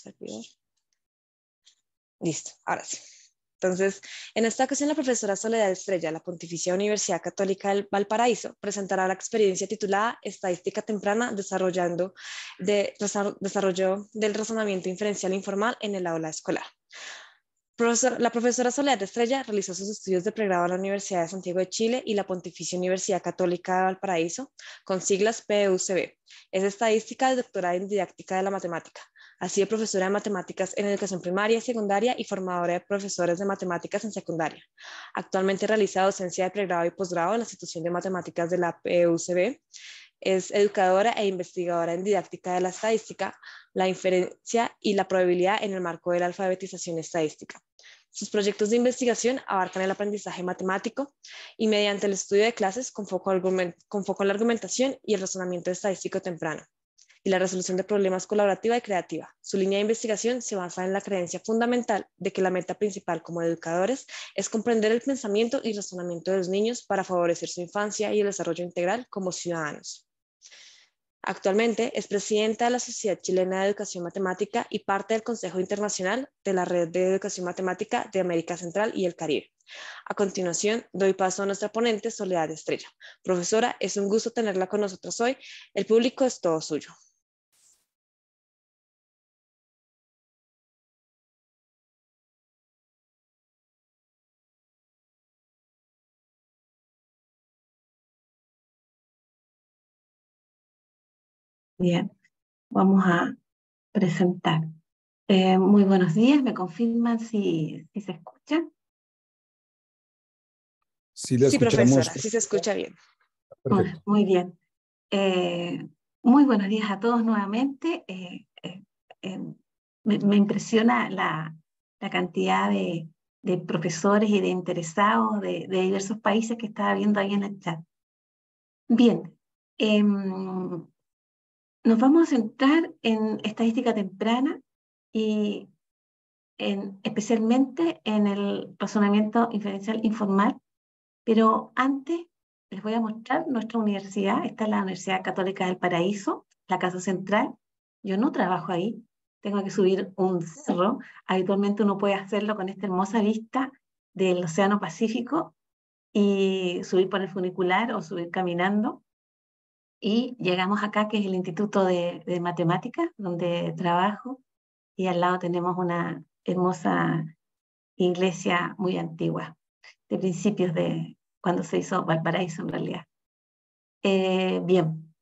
servidor. Listo, ahora sí. Entonces, en esta ocasión la profesora Soledad Estrella de la Pontificia Universidad Católica del Valparaíso presentará la experiencia titulada Estadística Temprana, desarrollo del razonamiento inferencial informal en el aula escolar. La profesora Soledad Estrella realizó sus estudios de pregrado en la Universidad de Santiago de Chile y la Pontificia Universidad Católica de Valparaíso, con siglas PUCB. Es estadística y doctorada en didáctica de la matemática. Ha sido profesora de matemáticas en educación primaria y secundaria y formadora de profesores de matemáticas en secundaria. Actualmente realiza docencia de pregrado y posgrado en la institución de matemáticas de la PUCB. Es educadora e investigadora en didáctica de la estadística, la inferencia y la probabilidad en el marco de la alfabetización estadística. Sus proyectos de investigación abarcan el aprendizaje matemático y mediante el estudio de clases con foco en la argumentación y el razonamiento estadístico temprano y la resolución de problemas colaborativa y creativa. Su línea de investigación se basa en la creencia fundamental de que la meta principal como educadores es comprender el pensamiento y razonamiento de los niños para favorecer su infancia y el desarrollo integral como ciudadanos. Actualmente es presidenta de la Sociedad Chilena de Educación Matemática y parte del Consejo Internacional de la Red de Educación Matemática de América Central y el Caribe. A continuación, doy paso a nuestra ponente, Soledad Estrella. Profesora, es un gusto tenerla con nosotros hoy. El público es todo suyo. Bien, vamos a presentar. Muy buenos días, ¿me confirman si se escucha? Sí, la Sí, escuchamos. profesora, sí se escucha bien. Perfecto. Muy bien. Muy buenos días a todos nuevamente. Me impresiona la cantidad de profesores y de interesados de diversos países que estaba viendo ahí en el chat. Bien, nos vamos a centrar en estadística temprana y especialmente en el razonamiento inferencial informal, pero antes les voy a mostrar nuestra universidad. Esta es la Universidad Católica del Paraíso, la casa central. Yo no trabajo ahí, tengo que subir un cerro. Habitualmente uno puede hacerlo con esta hermosa vista del Océano Pacífico y subir por el funicular o subir caminando. Y llegamos acá, que es el Instituto de Matemáticas, donde trabajo, y al lado tenemos una hermosa iglesia muy antigua, de principios de cuando se hizo Valparaíso en realidad. Bien.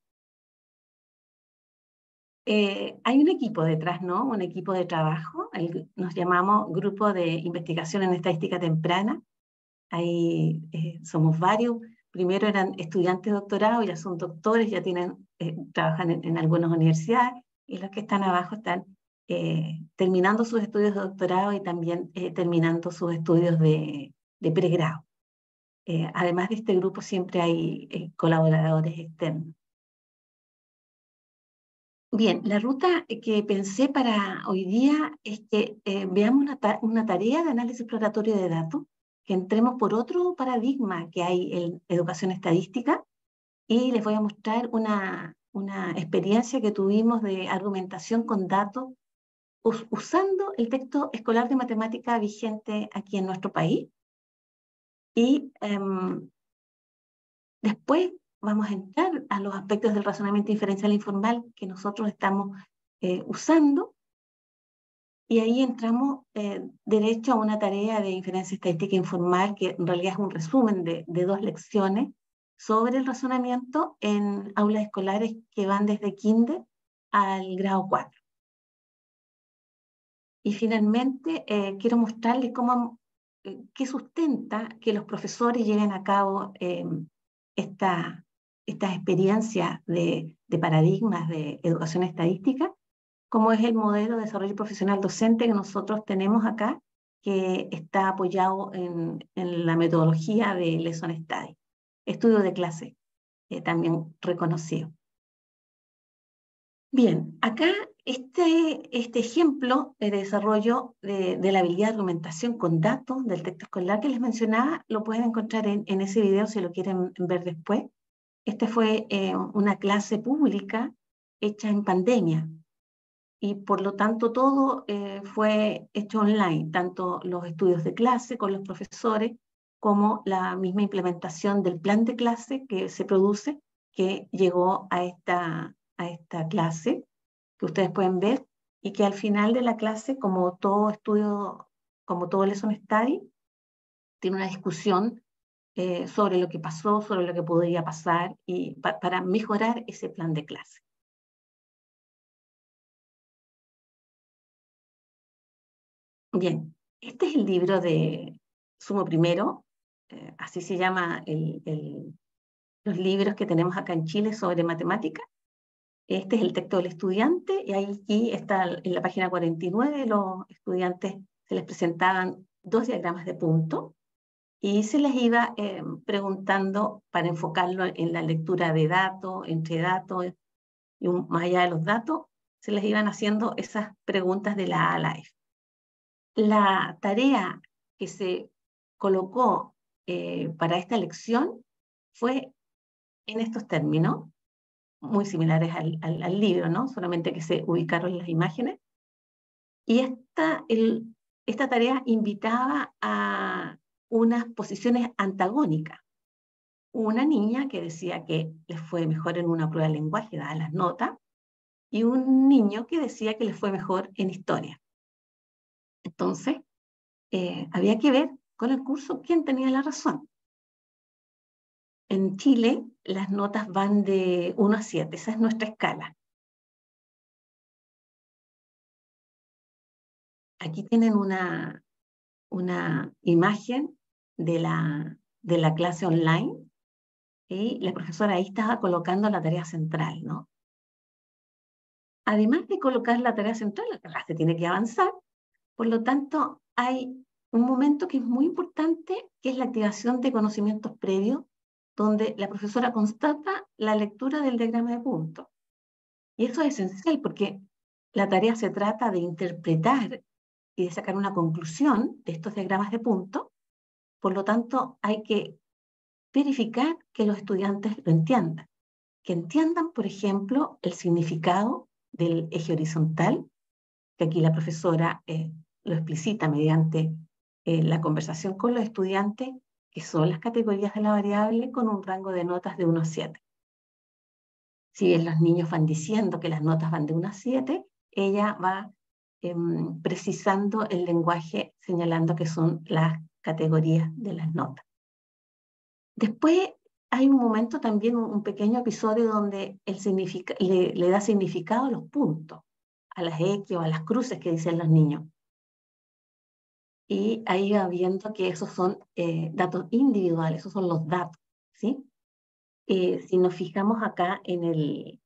Hay un equipo detrás, ¿no? Un equipo de trabajo, nos llamamos Grupo de Investigación en Estadística Temprana. Ahí somos varios. Primero eran estudiantes de doctorado, ya son doctores, ya trabajan en algunas universidades, y los que están abajo están terminando sus estudios de doctorado y también terminando sus estudios de pregrado. Además de este grupo siempre hay colaboradores externos. Bien, la ruta que pensé para hoy día es que veamos una tarea de análisis exploratorio de datos, que entremos por otro paradigma que hay en educación estadística, y les voy a mostrar una experiencia que tuvimos de argumentación con datos usando el texto escolar de matemática vigente aquí en nuestro país. Y después vamos a entrar a los aspectos del razonamiento inferencial informal que nosotros estamos usando, y ahí entramos derecho a una tarea de inferencia estadística informal, que en realidad es un resumen de 2 lecciones sobre el razonamiento en aulas escolares que van desde kinder al grado 4. Y finalmente quiero mostrarles qué sustenta que los profesores lleven a cabo estas experiencias de paradigmas de educación estadística, como es el modelo de desarrollo profesional docente que nosotros tenemos acá, que está apoyado en la metodología de Lesson Study, estudio de clase, también reconocido. Bien, acá este ejemplo de desarrollo de la habilidad de argumentación con datos del texto escolar que les mencionaba, lo pueden encontrar en ese video si lo quieren ver después. Esta fue una clase pública hecha en pandemia. y por lo tanto todo fue hecho online, tanto los estudios de clase con los profesores como la misma implementación del plan de clase que se produce, que llegó a esta clase, que ustedes pueden ver, y que al final de la clase, como todo estudio, como todo Lesson Study, tiene una discusión sobre lo que pasó, sobre lo que podría pasar, y para mejorar ese plan de clase. Bien, este es el libro de Sumo Primero, así se llama los libros que tenemos acá en Chile sobre matemática. Este es el texto del estudiante, y aquí está en la página 49, los estudiantes se les presentaban 2 diagramas de punto, y se les iba preguntando para enfocarlo en la lectura de datos, entre datos, y más allá de los datos, se les iban haciendo esas preguntas de la A a la F. La tarea que se colocó para esta lección fue en estos términos, muy similares al libro, ¿no? Solamente que se ubicaron las imágenes. Y esta tarea invitaba a unas posiciones antagónicas. Una niña que decía que les fue mejor en una prueba de lenguaje, dadas las notas, y un niño que decía que les fue mejor en historia. Entonces, había que ver con el curso quién tenía la razón. En Chile, las notas van de 1 a 7, esa es nuestra escala. Aquí tienen una imagen de la clase online, y la profesora ahí estaba colocando la tarea central, ¿no? Además de colocar la tarea central, la clase tiene que avanzar, por lo tanto, hay un momento que es muy importante, que es la activación de conocimientos previos, donde la profesora constata la lectura del diagrama de puntos. Y eso es esencial porque la tarea se trata de interpretar y de sacar una conclusión de estos diagramas de puntos. Por lo tanto, hay que verificar que los estudiantes lo entiendan. Que entiendan, por ejemplo, el significado del eje horizontal, que aquí la profesora lo explicita mediante la conversación con los estudiantes, que son las categorías de la variable con un rango de notas de 1 a 7. Si bien los niños van diciendo que las notas van de 1 a 7, ella va precisando el lenguaje, señalando que son las categorías de las notas. Después hay un momento también, un pequeño episodio donde le da significado a los puntos, a las X o a las cruces que dicen los niños. Y ahí va viendo que esos son datos individuales, esos son los datos, ¿sí? Si nos fijamos acá en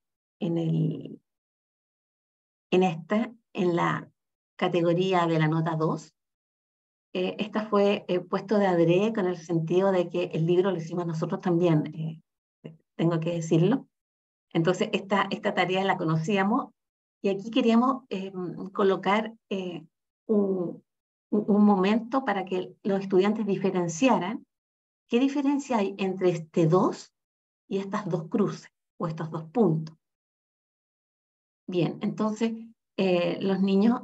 la categoría de la nota 2, esta fue puesto de adrede con el sentido de que el libro lo hicimos nosotros también, tengo que decirlo. Entonces, esta tarea la conocíamos, y aquí queríamos colocar un momento para que los estudiantes diferenciaran qué diferencia hay entre este 2 y estas 2 cruces, o estos 2 puntos. Bien, entonces los niños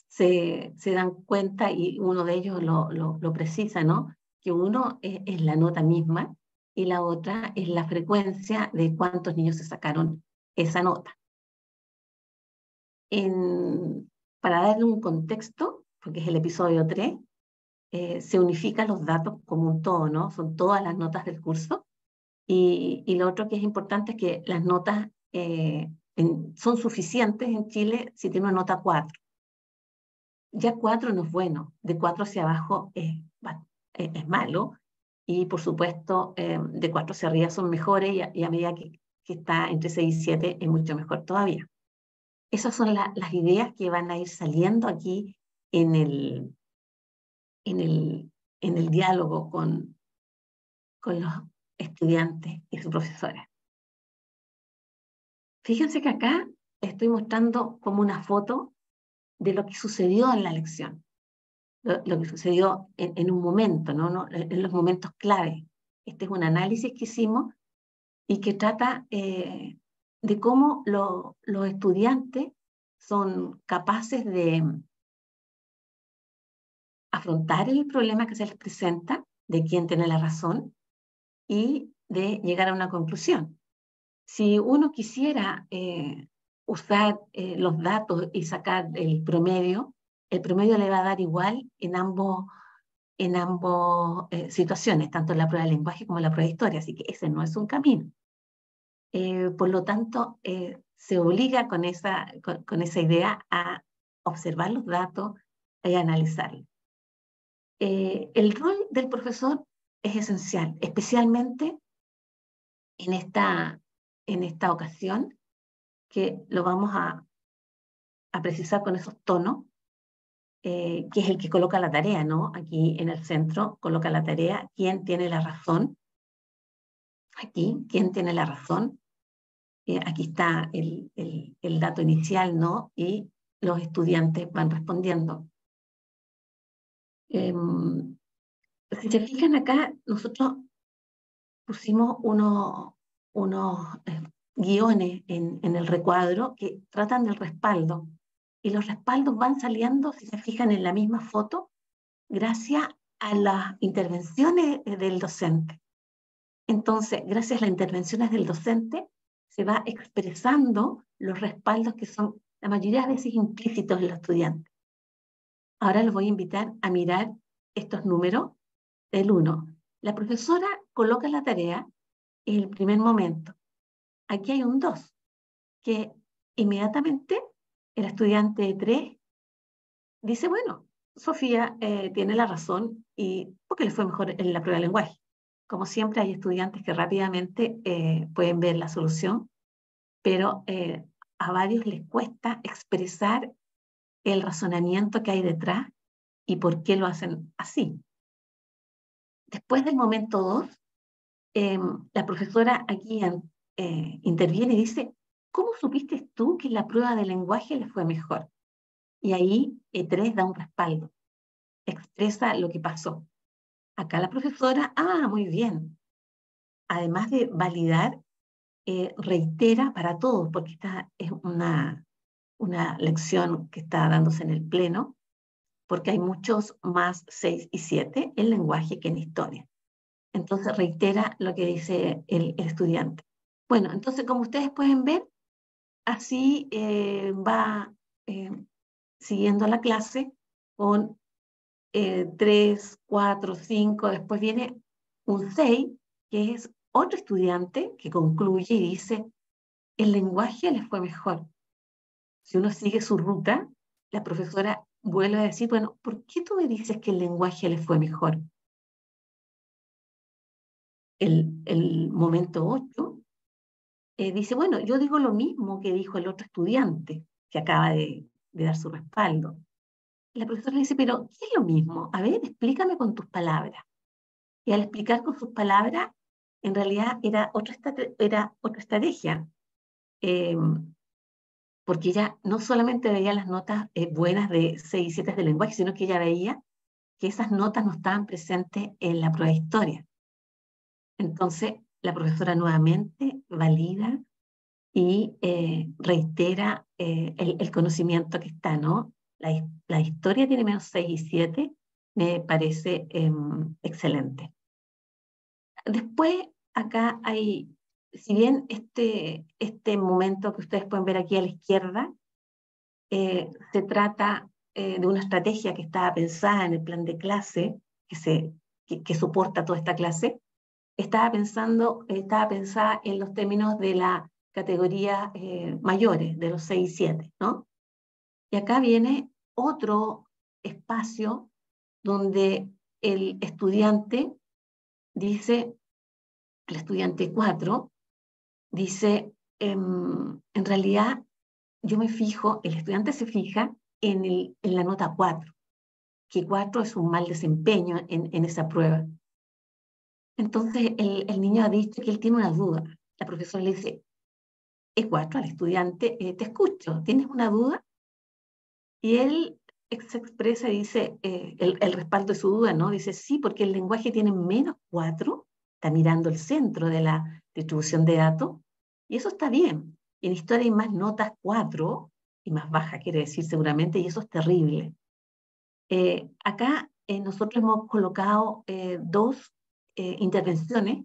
se dan cuenta, y uno de ellos lo precisa, ¿no? Que uno es la nota misma, y la otra es la frecuencia de cuántos niños se sacaron esa nota. Para darle un contexto, porque es el episodio 3, se unifican los datos como un todo, ¿no? Son todas las notas del curso, y lo otro que es importante es que las notas son suficientes en Chile si tiene una nota 4. Ya 4 no es bueno, de 4 hacia abajo es malo, y por supuesto de 4 hacia arriba son mejores, y a medida que está entre 6 y 7 es mucho mejor todavía. Esas son las ideas que van a ir saliendo aquí en el diálogo con los estudiantes y su profesora. Fíjense que acá estoy mostrando como una foto de lo que sucedió en la lección, lo que sucedió en un momento, ¿no? En los momentos clave. Este es un análisis que hicimos y que trata de cómo los estudiantes son capaces de afrontar el problema que se les presenta, de quién tiene la razón, y de llegar a una conclusión. Si uno quisiera usar los datos y sacar el promedio le va a dar igual en ambos situaciones, tanto en la prueba de lenguaje como en la prueba de historia, así que ese no es un camino. Por lo tanto, se obliga con esa idea a observar los datos y analizarlos. El rol del profesor es esencial, especialmente en esta ocasión, que lo vamos a precisar con esos tonos, que es el que coloca la tarea, ¿no? Aquí en el centro coloca la tarea, ¿quién tiene la razón? Aquí, ¿quién tiene la razón? Aquí está el dato inicial, ¿no? Y los estudiantes van respondiendo. Si se fijan acá, nosotros pusimos unos guiones en el recuadro que tratan del respaldo. Y los respaldos van saliendo, si se fijan en la misma foto, gracias a las intervenciones del docente. Entonces, gracias a las intervenciones del docente, se va expresando los respaldos que son la mayoría de veces implícitos en los estudiantes. Ahora los voy a invitar a mirar estos números. El 1. La profesora coloca la tarea en el primer momento. Aquí hay un 2, que inmediatamente el estudiante de 3 dice, bueno, Sofía tiene la razón y porque le fue mejor en la prueba de lenguaje. Como siempre hay estudiantes que rápidamente pueden ver la solución, pero a varios les cuesta expresar el razonamiento que hay detrás y por qué lo hacen así. Después del momento 2, la profesora aquí interviene y dice, ¿cómo supiste tú que la prueba de lenguaje le fue mejor? Y ahí 3 da un respaldo, expresa lo que pasó. Acá la profesora, muy bien. Además de validar, reitera para todos, porque esta es una lección que está dándose en el pleno, porque hay muchos más 6 y 7 en lenguaje que en historia. Entonces reitera lo que dice el estudiante. Bueno, entonces como ustedes pueden ver, así va siguiendo la clase con 3, 4, 5, después viene un 6, que es otro estudiante que concluye y dice, el lenguaje les fue mejor. Si uno sigue su ruta, la profesora vuelve a decir, bueno, ¿por qué tú me dices que el lenguaje les fue mejor? El momento 8 dice, bueno, yo digo lo mismo que dijo el otro estudiante que acaba de dar su respaldo. La profesora le dice, pero ¿qué es lo mismo? A ver, explícame con tus palabras. Y al explicar con sus palabras, en realidad era otra estrategia, porque ella no solamente veía las notas buenas de 6 y 7 de lenguaje, sino que ella veía que esas notas no estaban presentes en la prueba de historia. Entonces, la profesora nuevamente valida y reitera el conocimiento que está, ¿no? La historia tiene menos 6 y 7, me parece excelente. Después, acá hay, si bien este momento que ustedes pueden ver aquí a la izquierda, se trata de una estrategia que estaba pensada en el plan de clase, que soporta toda esta clase, estaba pensada en los términos de la categoría mayores, de los 6 y 7, ¿no? Y acá viene otro espacio donde el estudiante dice, el estudiante 4, dice, en realidad yo me fijo, el estudiante se fija en la nota 4, que 4 es un mal desempeño en esa prueba. Entonces el niño ha dicho que él tiene una duda. La profesora le dice, E4 al estudiante, te escucho, ¿tienes una duda? Y él se expresa y dice el respaldo de su duda, ¿no? Dice, sí, porque el lenguaje tiene menos 4, está mirando el centro de la distribución de datos, y eso está bien. En historia hay más notas 4 y más baja, quiere decir seguramente, y eso es terrible. Acá nosotros hemos colocado dos intervenciones,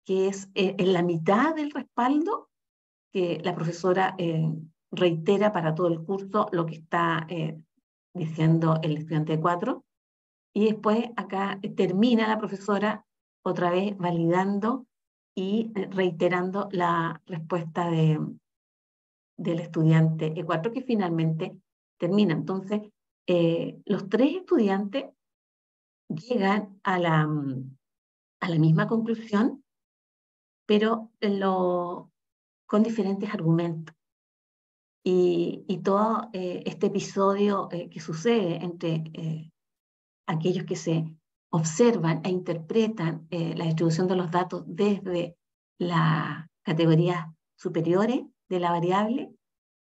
que es en la mitad del respaldo, que la profesora reitera para todo el curso lo que está diciendo el estudiante de 4, y después acá termina la profesora otra vez validando y reiterando la respuesta del estudiante E4, que finalmente termina. Entonces, los tres estudiantes llegan a la misma conclusión, pero con diferentes argumentos. Y todo este episodio que sucede entre aquellos que se observan e interpretan la distribución de los datos desde las categorías superiores de la variable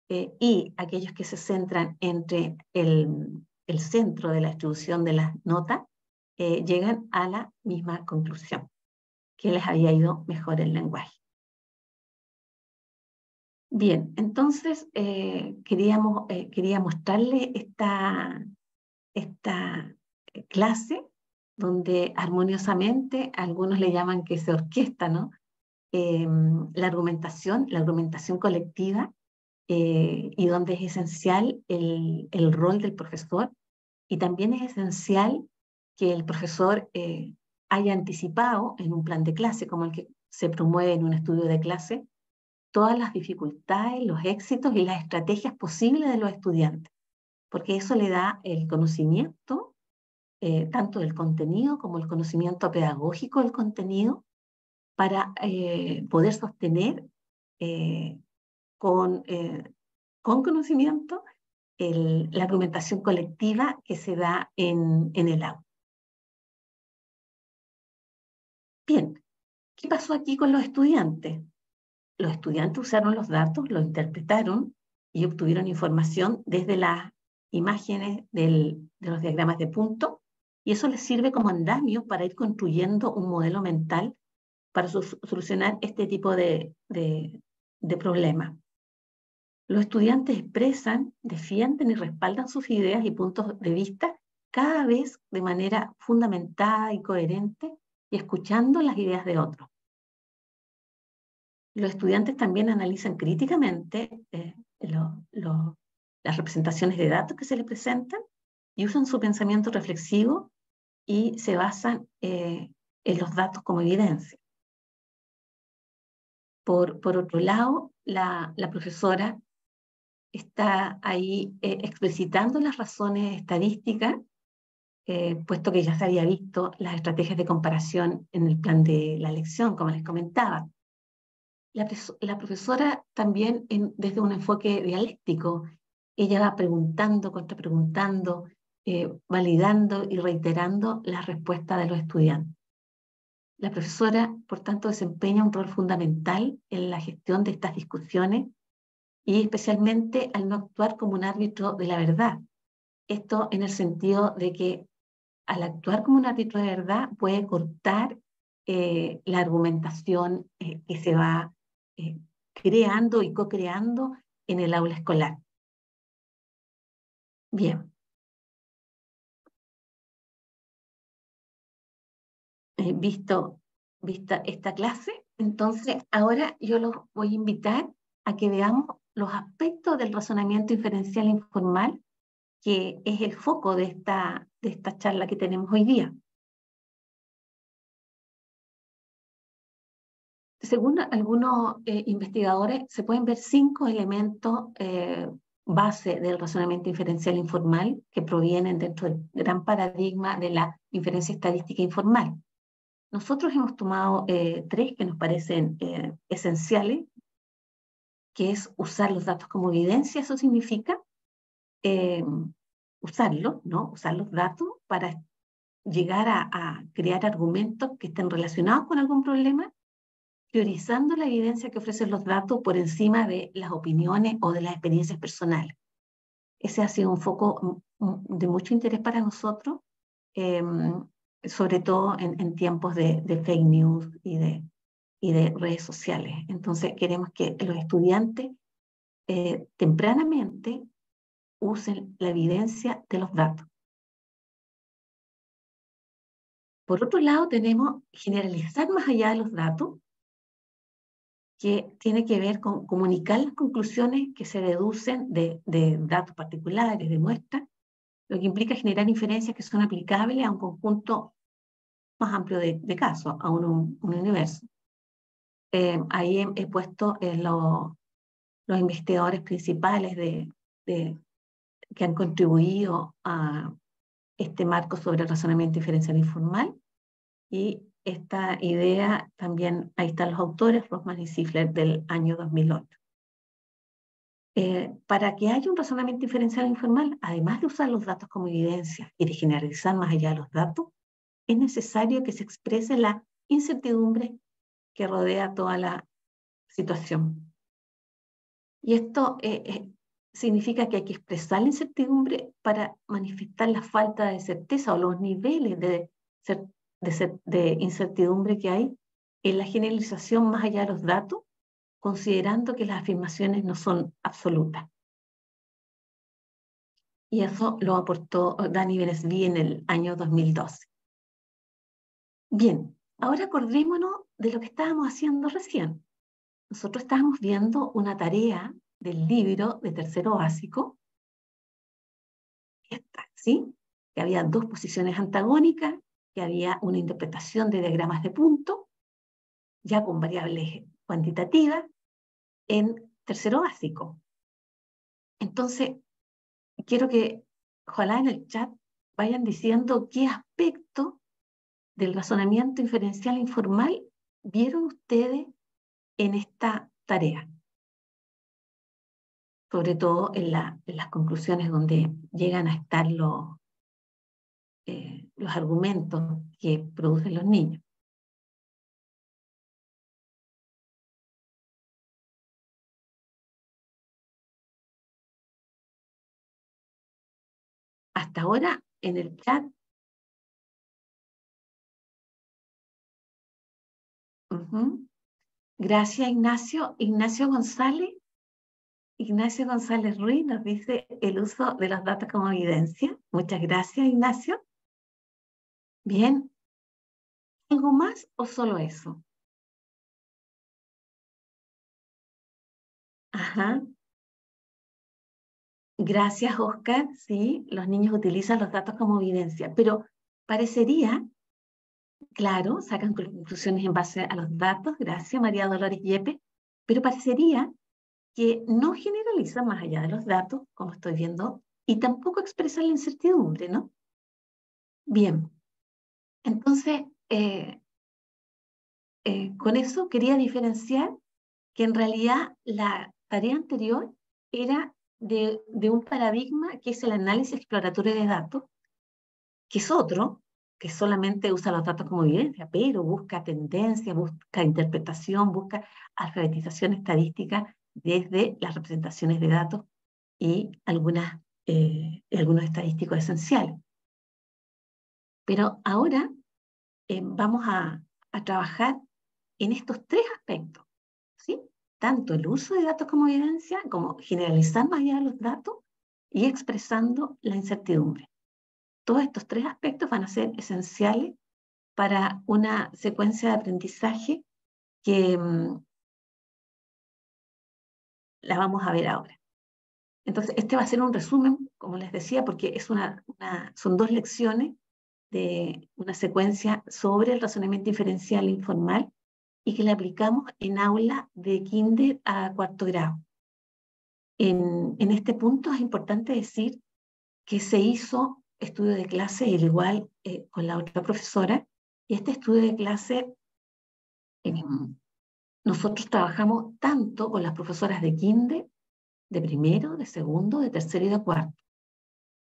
y aquellos que se centran entre el centro de la distribución de las notas, llegan a la misma conclusión, que les había ido mejor el lenguaje. Bien, entonces quería mostrarles esta clase donde armoniosamente, algunos le llaman que se orquesta, ¿no? La argumentación colectiva, y donde es esencial el rol del profesor, y también es esencial que el profesor haya anticipado en un plan de clase, como el que se promueve en un estudio de clase, todas las dificultades, los éxitos y las estrategias posibles de los estudiantes, porque eso le da el conocimiento, tanto del contenido como el conocimiento pedagógico del contenido, para poder sostener con conocimiento la argumentación colectiva que se da en el aula. Bien, ¿qué pasó aquí con los estudiantes? Los estudiantes usaron los datos, los interpretaron y obtuvieron información desde las imágenes de los diagramas de punto, y eso les sirve como andamio para ir construyendo un modelo mental para solucionar este tipo de problemas. Los estudiantes expresan, defienden y respaldan sus ideas y puntos de vista cada vez de manera fundamentada y coherente, y escuchando las ideas de otros. Los estudiantes también analizan críticamente las representaciones de datos que se les presentan y usan su pensamiento reflexivo y se basan en los datos como evidencia. Por otro lado, la profesora está ahí explicitando las razones estadísticas, puesto que ya se había visto las estrategias de comparación en el plan de la lección, como les comentaba. La profesora también, desde un enfoque dialéctico, ella va preguntando, contrapreguntando, validando y reiterando la respuesta de los estudiantes. La profesora, por tanto, desempeña un rol fundamental en la gestión de estas discusiones, y especialmente al no actuar como un árbitro de la verdad. Esto en el sentido de que al actuar como un árbitro de verdad puede cortar la argumentación que se va creando y co-creando en el aula escolar. Bien. Vista esta clase, entonces ahora yo los voy a invitar a que veamos los aspectos del razonamiento inferencial informal, que es el foco de esta charla que tenemos hoy día. Según algunos investigadores, se pueden ver 5 elementos base del razonamiento inferencial informal que provienen dentro del gran paradigma de la inferencia estadística informal. Nosotros hemos tomado 3 que nos parecen esenciales, que es usar los datos como evidencia. Eso significa usarlos, ¿no? Usar los datos para llegar a crear argumentos que estén relacionados con algún problema, priorizando la evidencia que ofrecen los datos por encima de las opiniones o de las experiencias personales. Ese ha sido un foco de mucho interés para nosotros, sobre todo en tiempos de fake news y de redes sociales. Entonces queremos que los estudiantes tempranamente usen la evidencia de los datos. Por otro lado, tenemos generalizar más allá de los datos, que tiene que ver con comunicar las conclusiones que se deducen de datos particulares, de muestras, lo que implica generar inferencias que son aplicables a un conjunto más amplio de casos, a un universo. Ahí he puesto los investigadores principales que han contribuido a este marco sobre el razonamiento diferencial informal, y esta idea también, ahí están los autores, Rosman y Ziffler, del año 2008. Para que haya un razonamiento diferencial informal, además de usar los datos como evidencia y de generalizar más allá de los datos, es necesario que se exprese la incertidumbre que rodea toda la situación. Y esto significa que hay que expresar la incertidumbre para manifestar la falta de certeza o los niveles de incertidumbre que hay en la generalización más allá de los datos, considerando que las afirmaciones no son absolutas. Y eso lo aportó Dani Beresby en el año 2012. Bien, ahora acordémonos de lo que estábamos haciendo recién. Nosotros estábamos viendo una tarea del libro de tercero básico, esta, ¿sí? Que había dos posiciones antagónicas, que había una interpretación de diagramas de punto, ya con variables cuantitativas, en tercero básico. Entonces, quiero que, ojalá en el chat, vayan diciendo qué aspecto del razonamiento inferencial informal vieron ustedes en esta tarea. Sobre todo en las conclusiones donde llegan a estar los argumentos que producen los niños. Hasta ahora, en el chat, gracias Ignacio. Ignacio González Ruiz nos dice el uso de los datos como evidencia. Muchas gracias, Ignacio. Bien. ¿Algo más o solo eso? Ajá. Gracias, Oscar. Sí, los niños utilizan los datos como evidencia, pero parecería, claro, sacan conclusiones en base a los datos. Gracias, María Dolores Yepes, pero parecería que no generalizan más allá de los datos, como estoy viendo, y tampoco expresan la incertidumbre, ¿no? Bien, entonces, con eso quería diferenciar que en realidad la tarea anterior era de un paradigma que es el análisis exploratorio de datos, que es otro, que solamente usa los datos como evidencia, pero busca tendencia, busca interpretación, busca alfabetización estadística desde las representaciones de datos y algunos estadísticos esenciales. Pero ahora vamos a trabajar en estos tres aspectos, ¿sí? Tanto el uso de datos como evidencia, como generalizar más allá de los datos y expresando la incertidumbre. Todos estos tres aspectos van a ser esenciales para una secuencia de aprendizaje que la vamos a ver ahora. Entonces, este va a ser un resumen, como les decía, porque son dos lecciones de una secuencia sobre el razonamiento diferencial informal y que la aplicamos en aula de kinder a cuarto grado. En este punto es importante decir que se hizo estudio de clase al igual con la otra profesora, y este estudio de clase nosotros trabajamos tanto con las profesoras de kinder, de primero, de segundo, de tercero y de cuarto.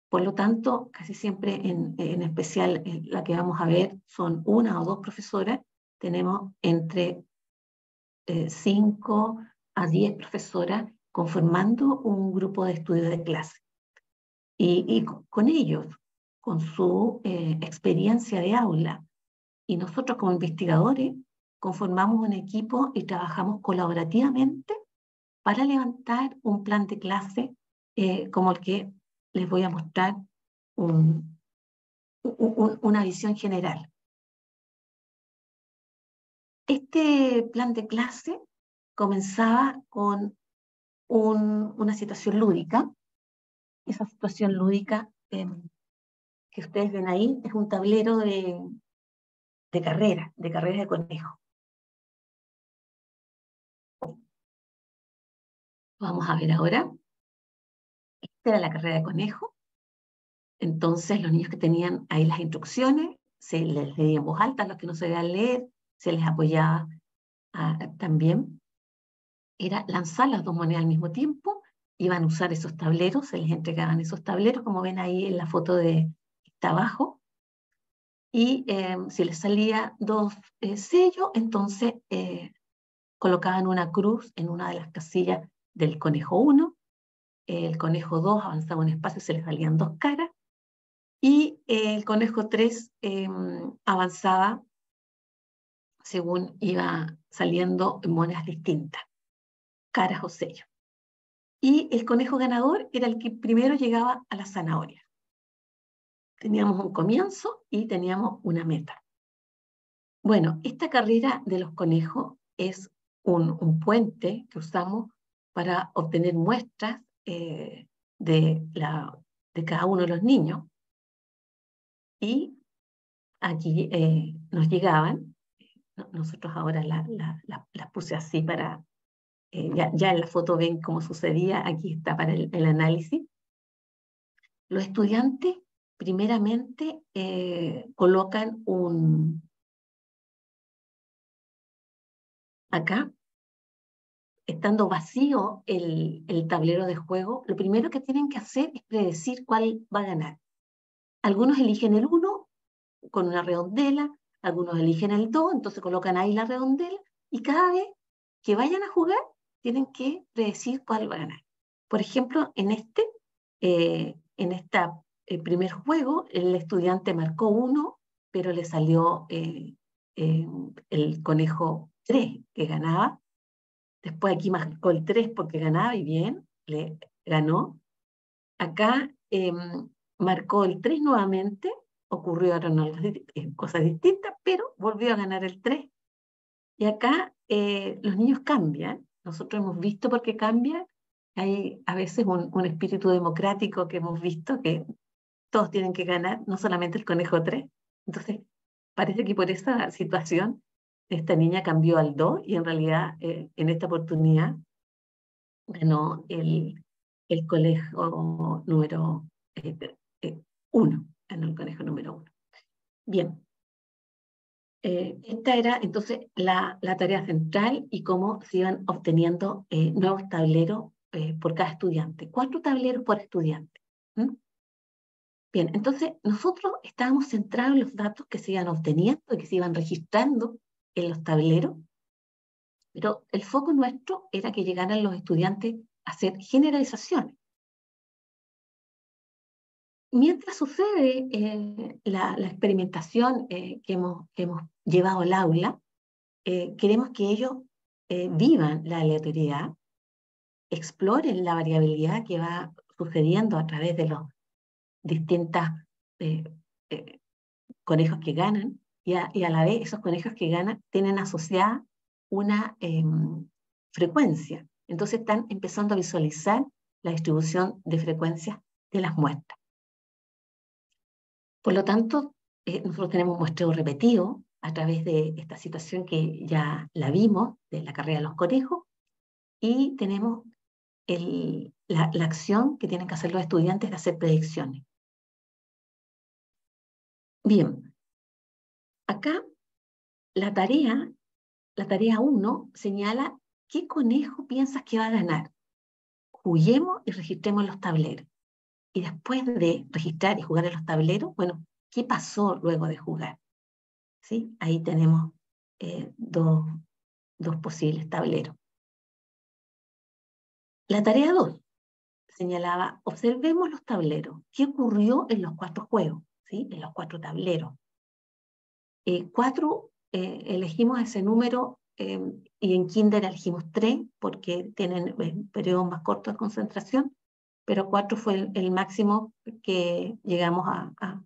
Por lo tanto, casi siempre, en especial la que vamos a ver, son una o dos profesoras. Tenemos entre 5 a 10 profesoras conformando un grupo de estudio de clase. Y con ellos, con su experiencia de aula, y nosotros como investigadores, conformamos un equipo y trabajamos colaborativamente para levantar un plan de clase como el que les voy a mostrar una visión general. Este plan de clase comenzaba con una situación lúdica. Esa situación lúdica que ustedes ven ahí es un tablero de carreras de conejo. Vamos a ver ahora. Esta era la carrera de conejo. Entonces los niños que tenían ahí las instrucciones, se les leía en voz alta, los que no sabían leer, se les apoyaba también. Era lanzar las dos monedas al mismo tiempo, iban a usar esos tableros, se les entregaban esos tableros, como ven ahí en la foto de está abajo, y si les salía dos sellos, entonces colocaban una cruz en una de las casillas del conejo 1, el conejo 2 avanzaba un espacio, se les salían dos caras, y el conejo 3 avanzaba según iba saliendo monedas distintas, caras o sellos. Y el conejo ganador era el que primero llegaba a la zanahoria. Teníamos un comienzo y teníamos una meta. Bueno, esta carrera de los conejos es un puente que usamos para obtener muestras de cada uno de los niños. Y aquí nos llegaban, nosotros ahora las puse así para, ya en la foto ven cómo sucedía, aquí está para el análisis. Los estudiantes primeramente colocan acá, estando vacío el tablero de juego, lo primero que tienen que hacer es predecir cuál va a ganar. Algunos eligen el 1 con una redondela, algunos eligen el 2, entonces colocan ahí la redondela, y cada vez que vayan a jugar, tienen que predecir cuál va a ganar. Por ejemplo, en este primer juego, el estudiante marcó 1, pero le salió el conejo 3 que ganaba. Después aquí marcó el 3 porque ganaba y bien, le ganó. Acá marcó el 3 nuevamente, ocurrieron cosas distintas, pero volvió a ganar el 3. Y acá los niños cambian, nosotros hemos visto por qué cambian. Hay a veces un espíritu democrático que hemos visto, que todos tienen que ganar, no solamente el conejo 3. Entonces, parece que por esa situación esta niña cambió al 2 y en realidad en esta oportunidad ganó el conejo número 1, ganó el conejo número 1. Bien, esta era entonces la tarea central y cómo se iban obteniendo nuevos tableros por cada estudiante. 4 tableros por estudiante. ¿Mm? Bien, entonces nosotros estábamos centrados en los datos que se iban obteniendo y que se iban registrando en los tableros, pero el foco nuestro era que llegaran los estudiantes a hacer generalizaciones. Mientras sucede la experimentación que hemos llevado al aula, queremos que ellos vivan la aleatoriedad, exploren la variabilidad que va sucediendo a través de los distintos conejos que ganan, y a la vez esos conejos que ganan tienen asociada una frecuencia. Entonces están empezando a visualizar la distribución de frecuencias de las muestras. Por lo tanto, nosotros tenemos muestreo repetido a través de esta situación que ya la vimos, de la carrera de los conejos, y tenemos la acción que tienen que hacer los estudiantes de hacer predicciones. Bien, acá la tarea 1 señala qué conejo piensas que va a ganar. Juguemos y registremos los tableros. Y después de registrar y jugar en los tableros, bueno, ¿qué pasó luego de jugar? ¿Sí? Ahí tenemos dos posibles tableros. La tarea 2 señalaba, observemos los tableros. ¿Qué ocurrió en los 4 juegos? ¿Sí? En los 4 tableros. 4, elegimos ese número y en kinder elegimos 3 porque tienen periodos más cortos de concentración, pero 4 fue el máximo que llegamos a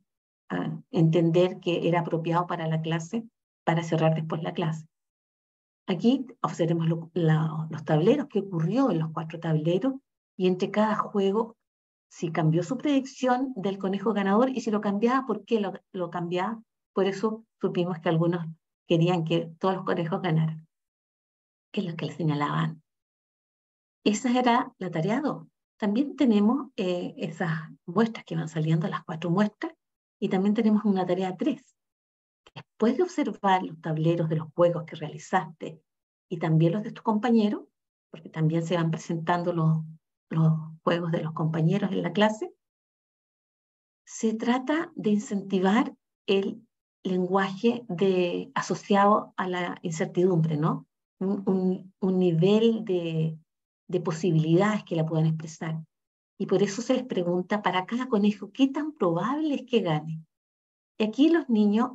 entender que era apropiado para la clase, para cerrar después la clase. Aquí observemos los tableros, qué ocurrió en los 4 tableros, y entre cada juego, si cambió su predicción del conejo ganador, y si lo cambiaba, ¿por qué lo cambiaba? Por eso supimos que algunos querían que todos los conejos ganaran, que es lo que les señalaban. Esa era la tarea 2. También tenemos esas muestras que van saliendo, las 4 muestras, y también tenemos una tarea 3. Después de observar los tableros de los juegos que realizaste y también los de tus compañeros, porque también se van presentando los juegos de los compañeros en la clase, se trata de incentivar el lenguaje asociado a la incertidumbre, ¿no? Un nivel de posibilidades que la puedan expresar. Y por eso se les pregunta para cada conejo, ¿qué tan probable es que gane? Y aquí los niños,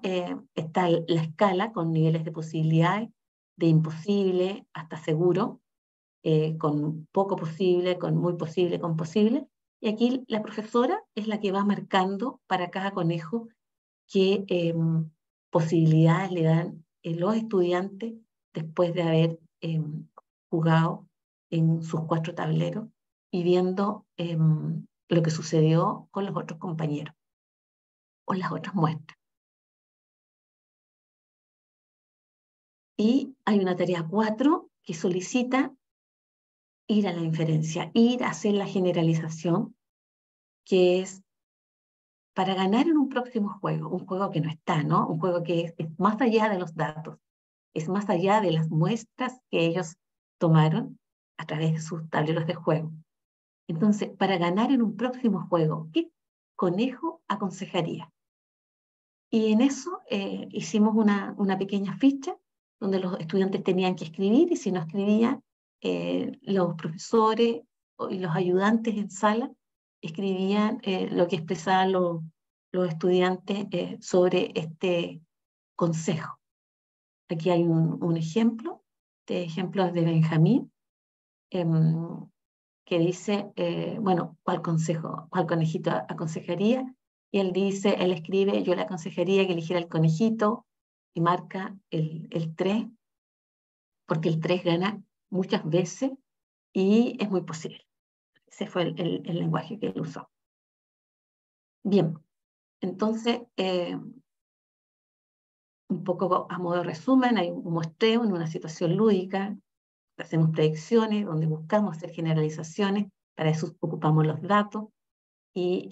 está la escala con niveles de posibilidades, de imposible hasta seguro, con poco posible, con muy posible, con posible. Y aquí la profesora es la que va marcando para cada conejo qué posibilidades le dan los estudiantes después de haber jugado en sus 4 tableros y viendo lo que sucedió con los otros compañeros o las otras muestras. Y hay una tarea 4 que solicita ir a la inferencia, ir a hacer la generalización, que es para ganar en un próximo juego, un juego que no está, ¿no? Un juego que es más allá de los datos, es más allá de las muestras que ellos tomaron a través de sus tableros de juego. Entonces, para ganar en un próximo juego, ¿qué conejo aconsejaría? Y en eso hicimos una pequeña ficha donde los estudiantes tenían que escribir, y si no escribían, los profesores y los ayudantes en sala escribían lo que expresaban los estudiantes sobre este consejo. Aquí hay un ejemplo, este ejemplo es de Benjamín, que dice, bueno, ¿cuál conejito aconsejaría? Y él escribe, yo le aconsejaría que eligiera el conejito, y marca el 3, porque el 3 gana muchas veces y es muy posible. Ese fue el lenguaje que él usó. Bien, entonces, un poco a modo de resumen, hay un muestreo en una situación lúdica, hacemos predicciones, donde buscamos hacer generalizaciones, para eso ocupamos los datos, y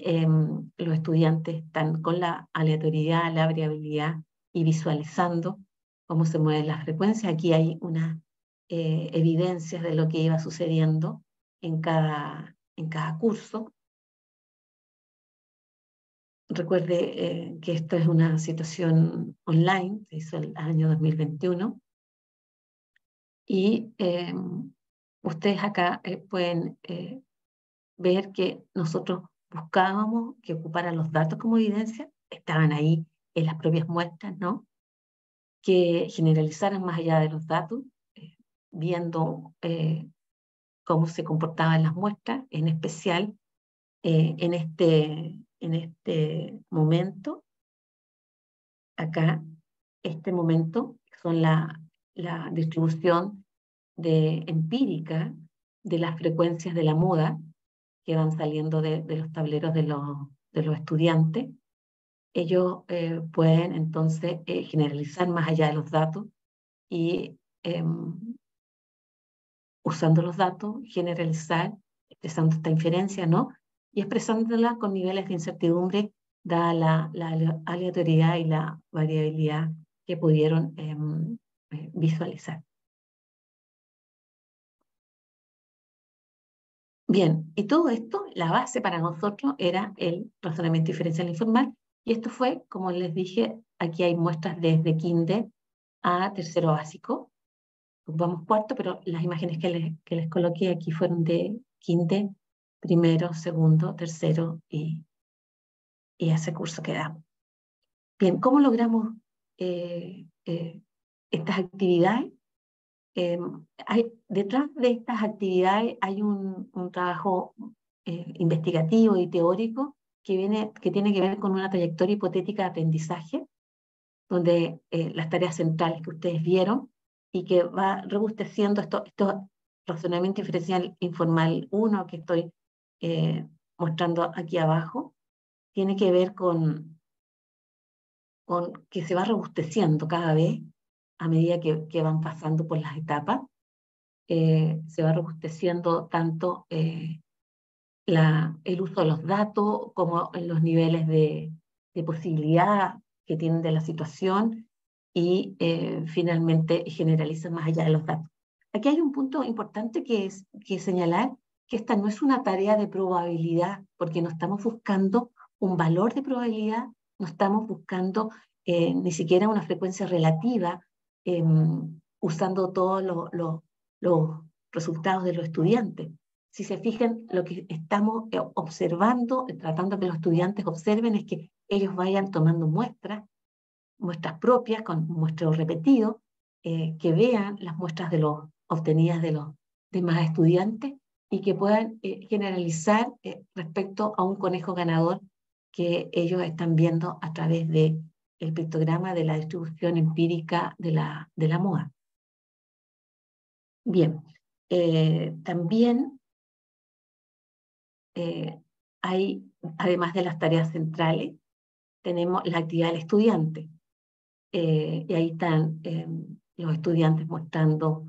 los estudiantes están con la aleatoriedad, la variabilidad y visualizando cómo se mueven las frecuencias. Aquí hay unas evidencias de lo que iba sucediendo en cada curso. Recuerde que esto es una situación online, se hizo el año 2021, y ustedes acá pueden ver que nosotros buscábamos que ocuparan los datos como evidencia, estaban ahí en las propias muestras, ¿no? Que generalizaran más allá de los datos, viendo cómo se comportaban las muestras, en especial en este momento, acá, este momento, son la distribución empírica de las frecuencias de la muda, que van saliendo de los tableros de los estudiantes. Ellos pueden entonces generalizar más allá de los datos y usando los datos generalizar, expresando esta inferencia, ¿no? Y expresándola con niveles de incertidumbre, dada la aleatoriedad y la variabilidad que pudieron visualizar. Bien, y todo esto, la base para nosotros era el razonamiento diferencial informal, y esto fue, como les dije, aquí hay muestras desde kinder a tercero básico, vamos cuarto, pero las imágenes que les coloqué aquí fueron de kinder, primero, segundo, tercero y ese curso que damos. Bien, ¿cómo logramos estas actividades? Detrás de estas actividades hay un trabajo investigativo y teórico que tiene que ver con una trayectoria hipotética de aprendizaje, donde las tareas centrales que ustedes vieron y que va robusteciendo esto razonamiento diferencial informal 1 que estoy mostrando aquí abajo, tiene que ver con que se va robusteciendo cada vez a medida que van pasando por las etapas. Se va robusteciendo tanto el uso de los datos como en los niveles de posibilidad que tienen de la situación y finalmente generalizan más allá de los datos. Aquí hay un punto importante que señalar que esta no es una tarea de probabilidad, porque no estamos buscando un valor de probabilidad, no estamos buscando ni siquiera una frecuencia relativa usando todos los resultados de los estudiantes. Si se fijan, lo que estamos observando, tratando que los estudiantes observen es que ellos vayan tomando muestras propias, con muestreo repetido, que vean las muestras obtenidas de los demás estudiantes y que puedan generalizar respecto a un conejo ganador que ellos están viendo a través del pictograma de la distribución empírica de la MOA. Bien, también hay, además de las tareas centrales, tenemos la actividad del estudiante. Y ahí están los estudiantes mostrando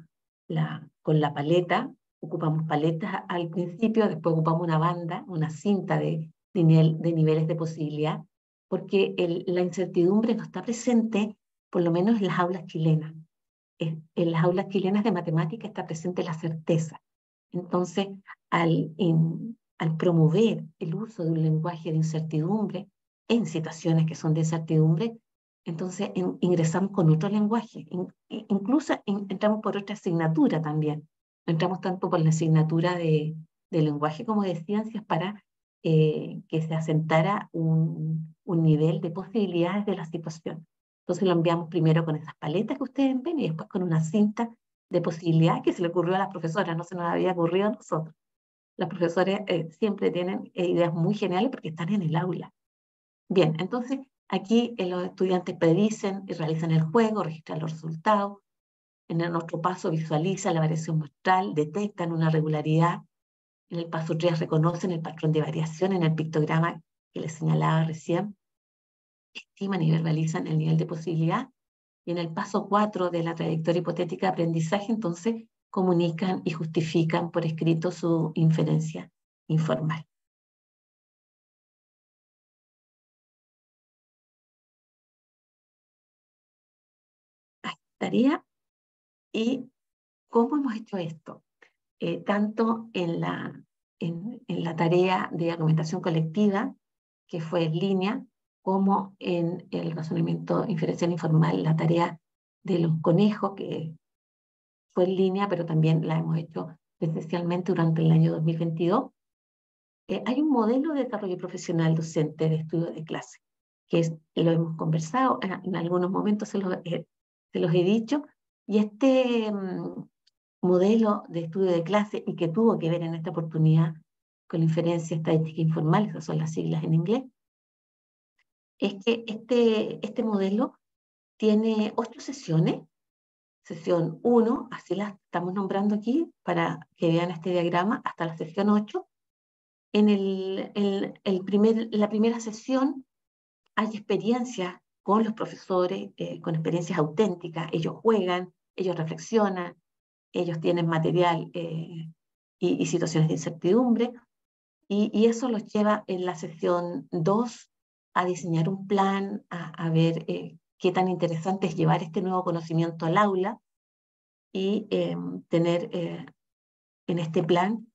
con la paleta. Ocupamos paletas al principio, después ocupamos una banda, una cinta de niveles de posibilidad, porque la incertidumbre no está presente, por lo menos en las aulas chilenas. En las aulas chilenas de matemática está presente la certeza. Entonces, al promover el uso de un lenguaje de incertidumbre en situaciones que son de incertidumbre, entonces ingresamos con otro lenguaje. Incluso entramos por otra asignatura también. Entramos tanto por la asignatura de lenguaje como de ciencias para que se asentara un nivel de posibilidades de la situación. Entonces lo enviamos primero con esas paletas que ustedes ven y después con una cinta de posibilidades que se le ocurrió a las profesoras, no se nos había ocurrido a nosotros. Las profesoras siempre tienen ideas muy geniales porque están en el aula. Bien, entonces aquí los estudiantes predicen y realizan el juego, registran los resultados. En el otro paso visualizan la variación muestral, detectan una regularidad. En el paso 3 reconocen el patrón de variación en el pictograma que les señalaba recién. Estiman y verbalizan el nivel de posibilidad. Y en el paso 4 de la trayectoria hipotética de aprendizaje, entonces, comunican y justifican por escrito su inferencia informal. Tarea y cómo hemos hecho esto, tanto en la tarea de argumentación colectiva, que fue en línea, como en el razonamiento inferencial informal, la tarea de los conejos, que fue en línea, pero también la hemos hecho presencialmente durante el año 2022. Hay un modelo de desarrollo profesional docente de estudio de clase, lo hemos conversado, en algunos momentos se los he dicho, y este modelo de estudio de clase, y que tuvo que ver en esta oportunidad con la inferencia estadística informal, esas son las siglas en inglés, es que este modelo tiene 8 sesiones. Sesión 1, así la estamos nombrando aquí para que vean este diagrama, hasta la sesión 8. En la primera sesión hay experiencias con los profesores, con experiencias auténticas. Ellos juegan, ellos reflexionan, ellos tienen material y situaciones de incertidumbre, y eso los lleva en la sesión 2 a diseñar un plan, a ver qué tan interesante es llevar este nuevo conocimiento al aula y tener en este plan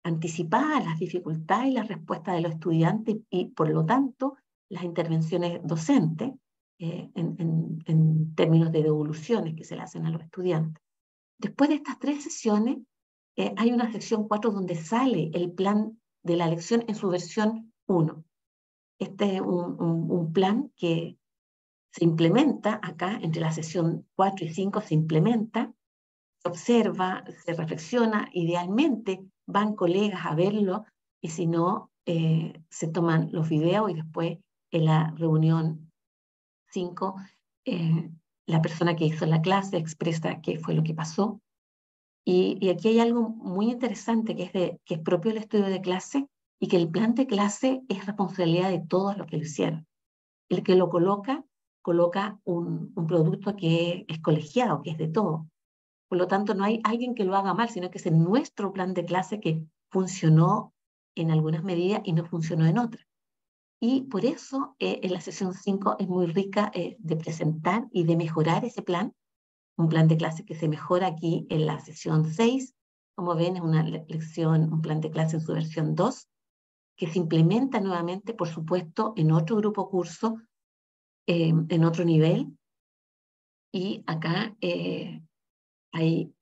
anticipadas las dificultades y las respuestas de los estudiantes y, por lo tanto, las intervenciones docentes en términos de devoluciones que se le hacen a los estudiantes. Después de estas 3 sesiones, hay una sección 4 donde sale el plan de la lección en su versión 1. Este es un plan que se implementa acá, entre la sesión 4 y 5 se implementa, se observa, se reflexiona, idealmente van colegas a verlo y si no, se toman los videos y después en la reunión 5, la persona que hizo la clase expresa qué fue lo que pasó. Y aquí hay algo muy interesante que es propio del estudio de clase y que el plan de clase es responsabilidad de todos los que lo hicieron. El que lo coloca un producto que es colegiado, que es de todo. Por lo tanto, no hay alguien que lo haga mal, sino que es nuestro plan de clase que funcionó en algunas medidas y no funcionó en otras. Y por eso en la sesión 5 es muy rica de presentar y de mejorar ese plan, un plan de clase que se mejora aquí en la sesión 6. Como ven, es una lección, un plan de clase en su versión 2, que se implementa nuevamente, por supuesto, en otro grupo curso, en otro nivel. Y acá hay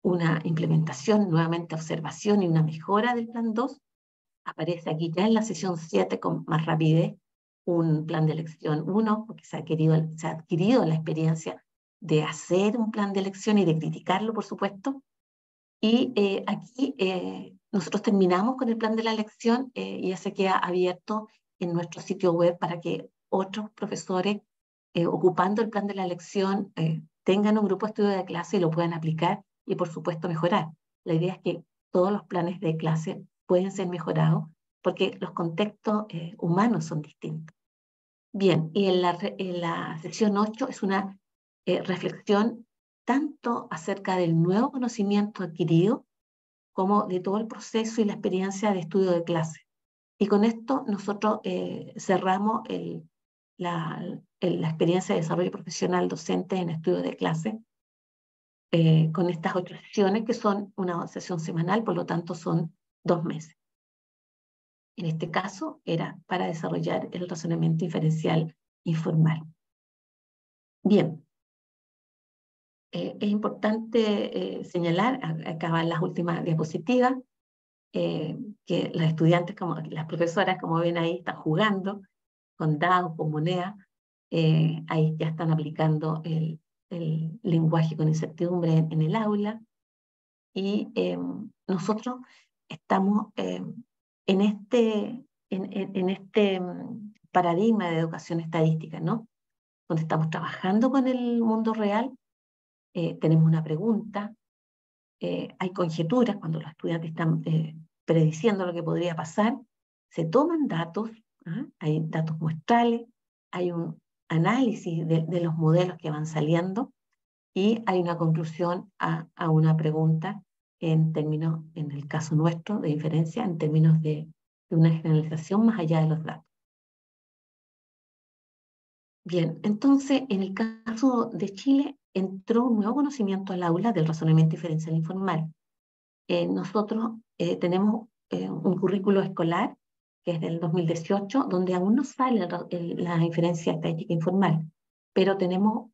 una implementación, nuevamente observación y una mejora del plan 2. Aparece aquí ya en la sesión 7 con más rapidez un plan de elección 1, porque se ha adquirido la experiencia de hacer un plan de elección y de criticarlo, por supuesto. Y aquí nosotros terminamos con el plan de la elección y ya se queda abierto en nuestro sitio web para que otros profesores, ocupando el plan de la elección, tengan un grupo de estudio de clase y lo puedan aplicar y, por supuesto, mejorar. La idea es que todos los planes de clase pueden ser mejorados porque los contextos humanos son distintos. Bien, y en la sección 8 es una reflexión tanto acerca del nuevo conocimiento adquirido como de todo el proceso y la experiencia de estudio de clase. Y con esto nosotros cerramos la experiencia de desarrollo profesional docente en estudio de clase con estas 8 sesiones que son una sesión semanal, por lo tanto son 2 meses. En este caso era para desarrollar el razonamiento inferencial informal. Bien, es importante señalar, acá van las últimas diapositivas, que las estudiantes, como las profesoras, como ven ahí, están jugando con dados, con monedas, ahí ya están aplicando el lenguaje con incertidumbre en el aula, y nosotros estamos en este paradigma de educación estadística, ¿no? Donde estamos trabajando con el mundo real, tenemos una pregunta, hay conjeturas cuando los estudiantes están prediciendo lo que podría pasar, se toman datos, hay datos muestrales, hay un análisis de los modelos que van saliendo y hay una conclusión a una pregunta en términos, en el caso nuestro, de inferencia, en términos de una generalización más allá de los datos. Bien, entonces, en el caso de Chile, entró un nuevo conocimiento al aula del razonamiento diferencial informal. Nosotros tenemos un currículo escolar, que es del 2018, donde aún no sale la inferencia estadística informal, pero tenemos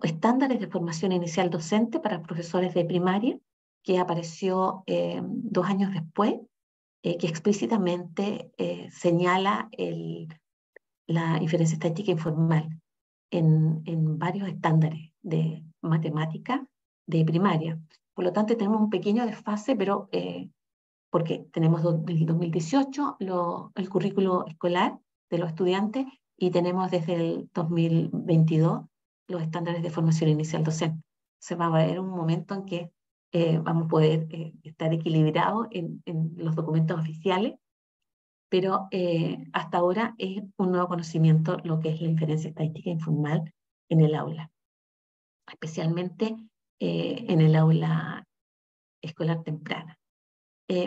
estándares de formación inicial docente para profesores de primaria, que apareció 2 años después, que explícitamente señala la inferencia estadística informal en varios estándares de matemática de primaria. Por lo tanto, tenemos un pequeño desfase, pero porque tenemos desde 2018 el currículo escolar de los estudiantes y tenemos desde el 2022 los estándares de formación inicial docente. Se va a haber un momento en que vamos a poder estar equilibrados en los documentos oficiales, pero hasta ahora es un nuevo conocimiento lo que es la inferencia estadística informal en el aula, especialmente en el aula escolar temprana.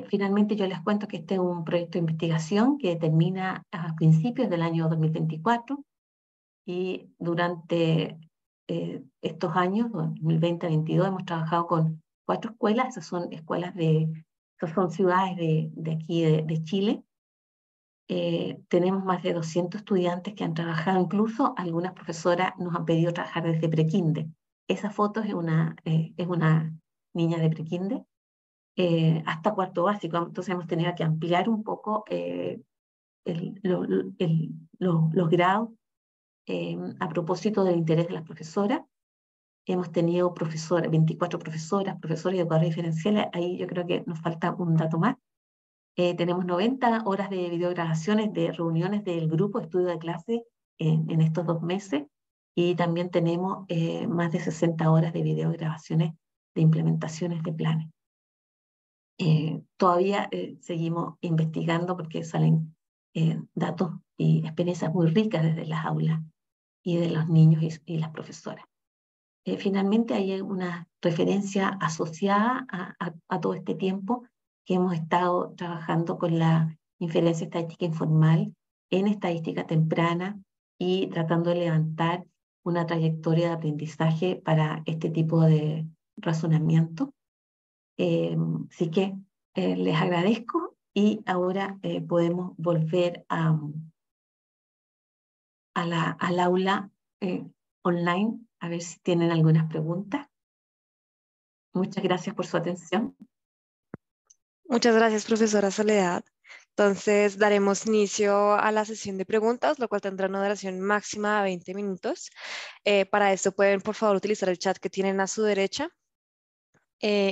Finalmente yo les cuento que este es un proyecto de investigación que termina a principios del año 2024 y durante estos años, 2020-2022, hemos trabajado con 4 escuelas, esas son ciudades de aquí de Chile. Tenemos más de 200 estudiantes que han trabajado, incluso algunas profesoras nos han pedido trabajar desde prekinder. Esa foto es una niña de prekinder hasta 4º básico, entonces hemos tenido que ampliar un poco los grados a propósito del interés de las profesoras, hemos tenido 24 profesores y educadores diferenciales. Ahí yo creo que nos falta un dato más. Tenemos 90 horas de videograbaciones de reuniones del grupo de estudio de clase en estos 2 meses, y también tenemos más de 60 horas de videograbaciones de implementaciones de planes. Todavía seguimos investigando porque salen datos y experiencias muy ricas desde las aulas y de los niños y las profesoras. Finalmente hay una referencia asociada a todo este tiempo que hemos estado trabajando con la inferencia estadística informal en estadística temprana y tratando de levantar una trayectoria de aprendizaje para este tipo de razonamiento. Así que les agradezco, y ahora podemos volver al aula online, a ver si tienen algunas preguntas. Muchas gracias por su atención. Muchas gracias, profesora Soledad. Entonces, daremos inicio a la sesión de preguntas, lo cual tendrá una duración máxima de 20 minutos. Para esto pueden, por favor, utilizar el chat que tienen a su derecha.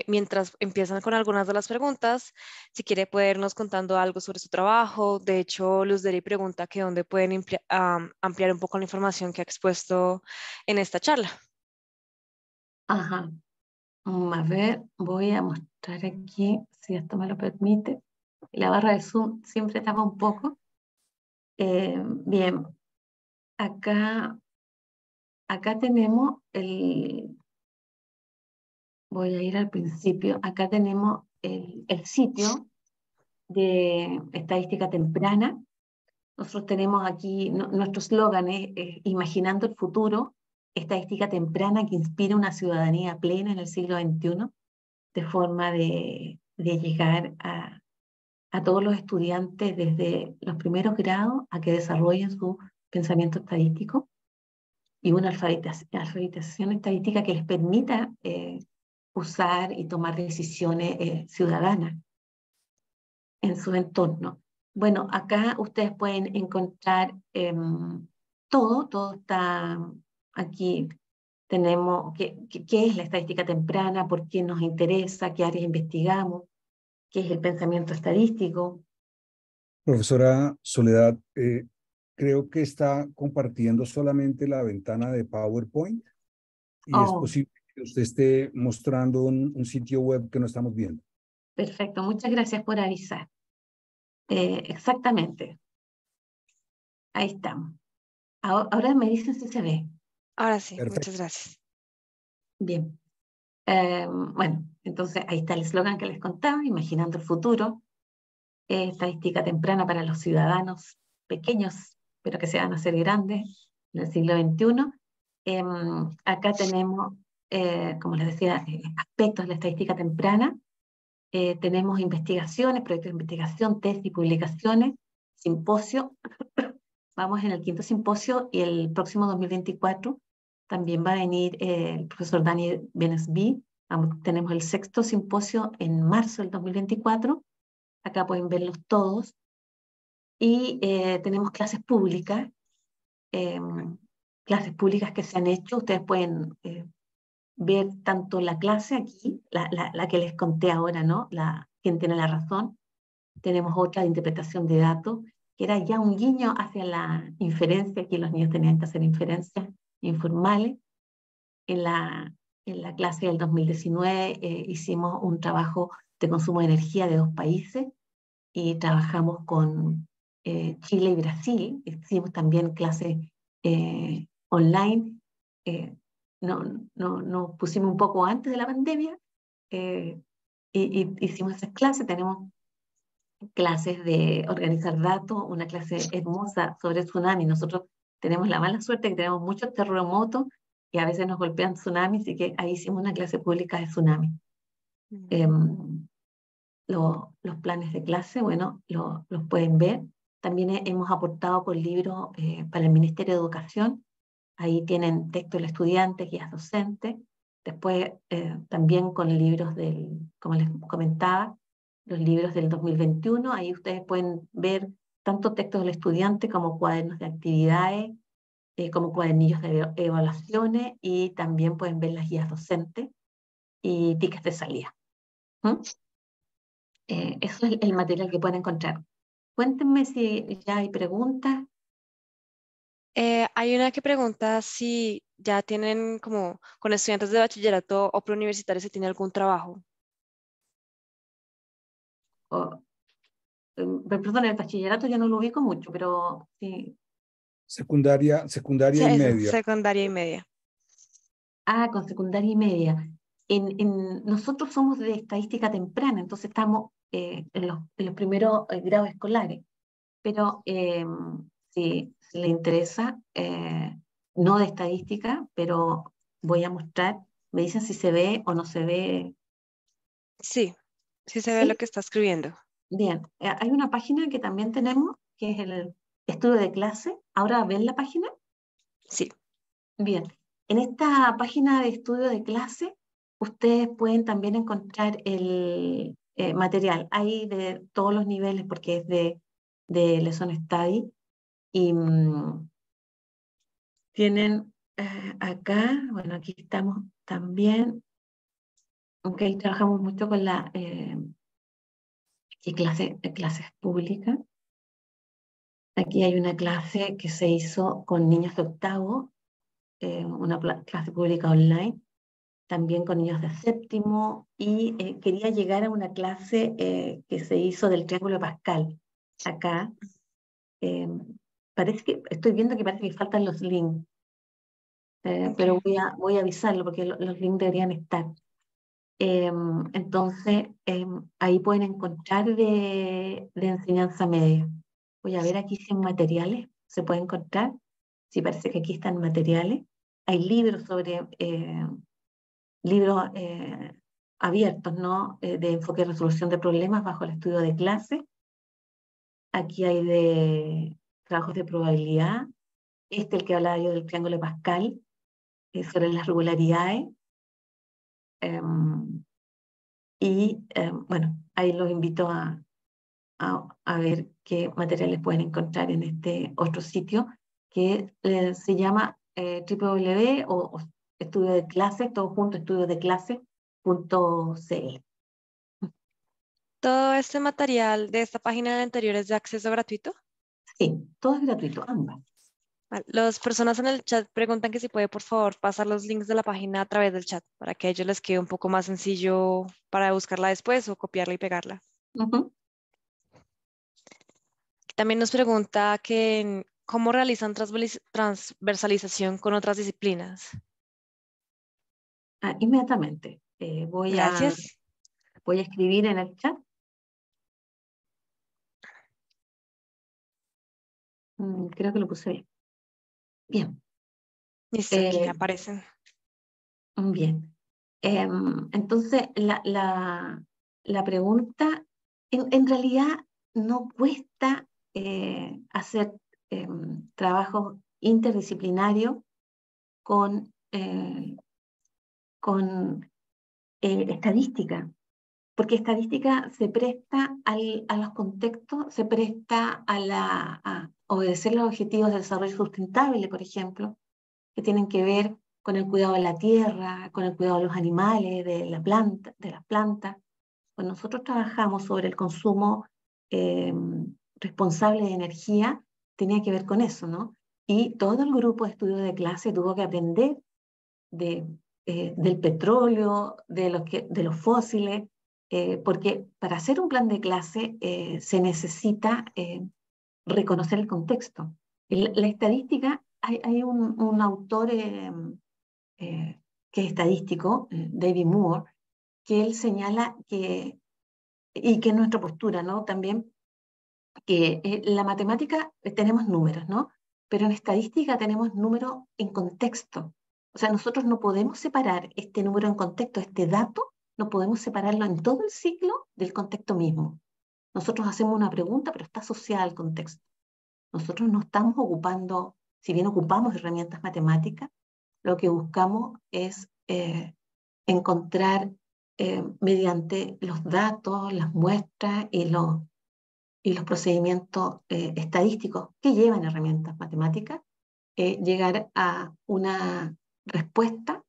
Mientras empiezan con algunas de las preguntas, si quiere puede irnos contando algo sobre su trabajo. De hecho, Luz Deri pregunta que dónde pueden ampliar un poco la información que ha expuesto en esta charla. Ajá. A ver, voy a mostrar aquí, si esto me lo permite. La barra de Zoom siempre tapa un poco. Bien, acá tenemos voy a ir al principio, acá tenemos el sitio de estadística temprana. Nosotros tenemos aquí, nuestro eslogan es imaginando el futuro, estadística temprana que inspira una ciudadanía plena en el siglo XXI, de forma de llegar a todos los estudiantes desde los primeros grados a que desarrollen su pensamiento estadístico, y una alfabetización estadística que les permita usar y tomar decisiones ciudadanas en su entorno. Bueno, acá ustedes pueden encontrar todo está aquí. Tenemos qué es la estadística temprana, por qué nos interesa, qué áreas investigamos, qué es el pensamiento estadístico. Profesora Soledad, creo que está compartiendo solamente la ventana de PowerPoint, y es posible que usted esté mostrando un sitio web que no estamos viendo. Perfecto, muchas gracias por avisar. Exactamente. Ahí estamos. Ahora me dicen si se ve. Ahora sí, Perfecto. muchas gracias. Bien. Bueno, entonces ahí está el eslogan que les contaba, imaginando el futuro, estadística temprana para los ciudadanos pequeños, pero que se van a hacer grandes en el siglo XXI. Acá tenemos, como les decía, aspectos de la estadística temprana. Tenemos investigaciones, proyectos de investigación, tesis y publicaciones, simposio. Vamos en el 5º simposio, y el próximo 2024 también va a venir el profesor Daniel Benesby. Tenemos el 6º simposio en marzo del 2024. Acá pueden verlos todos. Y tenemos clases públicas que se han hecho. Ustedes pueden ver tanto la clase aquí, la que les conté ahora, ¿no? Quien tiene la razón. Tenemos otra de interpretación de datos, que era ya un guiño hacia la inferencia. Aquí los niños tenían que hacer inferencias informales. En la clase del 2019 hicimos un trabajo de consumo de energía de 2 países, y trabajamos con Chile y Brasil. Hicimos también clases online. Nos pusimos un poco antes de la pandemia y hicimos esas clases. Tenemos clases de organizar datos, una clase hermosa sobre tsunami. Nosotros tenemos la mala suerte que tenemos muchos terremotos y a veces nos golpean tsunamis, así que ahí hicimos una clase pública de tsunami. Los planes de clase, bueno, los pueden ver. También hemos aportado con libros para el Ministerio de Educación. Ahí tienen texto del estudiante, guías docentes. Después también con libros como les comentaba, los libros del 2021. Ahí ustedes pueden ver tanto textos del estudiante como cuadernos de actividades, como cuadernillos de evaluaciones, y también pueden ver las guías docentes y tickets de salida. ¿Mm? Eso es el material que pueden encontrar. Cuéntenme si ya hay preguntas. Hay una que pregunta si ya tienen como con estudiantes de bachillerato o preuniversitarios si tienen algún trabajo. O, perdón, el bachillerato ya no lo ubico mucho, pero sí. Secundaria Sí, y eso, media. secundaria y media. Ah, con secundaria y media. Nosotros somos de estadística temprana, entonces estamos en los primeros grados escolares. Pero si le interesa, no de estadística, pero voy a mostrar, me dicen si se ve o no se ve. Sí, sí se ve lo ¿Sí? que está escribiendo. Bien. Hay una página que también tenemos, que es el estudio de clase. ¿Ahora ven la página? Sí. Bien. En esta página de estudio de clase, ustedes pueden también encontrar el material. Hay de todos los niveles porque es de Lesson Study. Y tienen acá, bueno, aquí estamos también, aunque trabajamos mucho con la clases públicas. Aquí hay una clase que se hizo con niños de octavo, una clase pública online, también con niños de séptimo, y quería llegar a una clase que se hizo del Triángulo de Pascal. Acá, eh, estoy viendo que parece que faltan los links, pero Okay. voy a avisarlo porque los links deberían estar. Entonces, ahí pueden encontrar de enseñanza media. Voy a ver aquí si en materiales se puede encontrar. Sí, parece que aquí están materiales. Hay libros libros abiertos, ¿no? De enfoque y resolución de problemas bajo el estudio de clase. Aquí hay de trabajos de probabilidad. El que hablaba yo del triángulo de Pascal, sobre las regularidades. Em, bueno, ahí los invito a ver qué materiales pueden encontrar en este otro sitio que se llama www o estudio de clases, todo junto, estudiodeclases.cl. ¿Todo este material de esta página anterior es de acceso gratuito? Sí, todo es gratuito, ambas. Vale. Las personas en el chat preguntan que si puede, por favor, pasar los links de la página a través del chat para que a ellos les quede un poco más sencillo para buscarla después o copiarla y pegarla. Ujú. También nos pregunta que cómo realizan transversalización con otras disciplinas. Inmediatamente Gracias. voy a escribir en el chat. Creo que lo puse bien. Bien. Listo, aquí Eh, aparecen. Bien. Entonces, la pregunta, en realidad no cuesta hacer trabajos interdisciplinarios con, estadística, porque estadística se presta a los contextos, se presta a obedecer los objetivos de desarrollo sustentable, por ejemplo, que tienen que ver con el cuidado de la tierra, con el cuidado de los animales, de las plantas. Cuando nosotros trabajamos sobre el consumo eh, responsable de energía, tenía que ver con eso, ¿no? Y todo el grupo de estudio de clase tuvo que aprender de, del petróleo, de los fósiles, porque para hacer un plan de clase se necesita reconocer el contexto. La estadística, hay un autor que es estadístico, David Moore, que él señala y que es nuestra postura, ¿no? También, que en la matemática tenemos números, ¿no? Pero en estadística tenemos números en contexto. O sea, nosotros no podemos separar este número en contexto, este dato, no podemos separarlo en todo el ciclo del contexto mismo. Nosotros hacemos una pregunta, pero está asociada al contexto. Nosotros no estamos ocupando, si bien ocupamos herramientas matemáticas, lo que buscamos es encontrar mediante los datos, las muestras y los procedimientos estadísticos que llevan herramientas matemáticas, llegar a una respuesta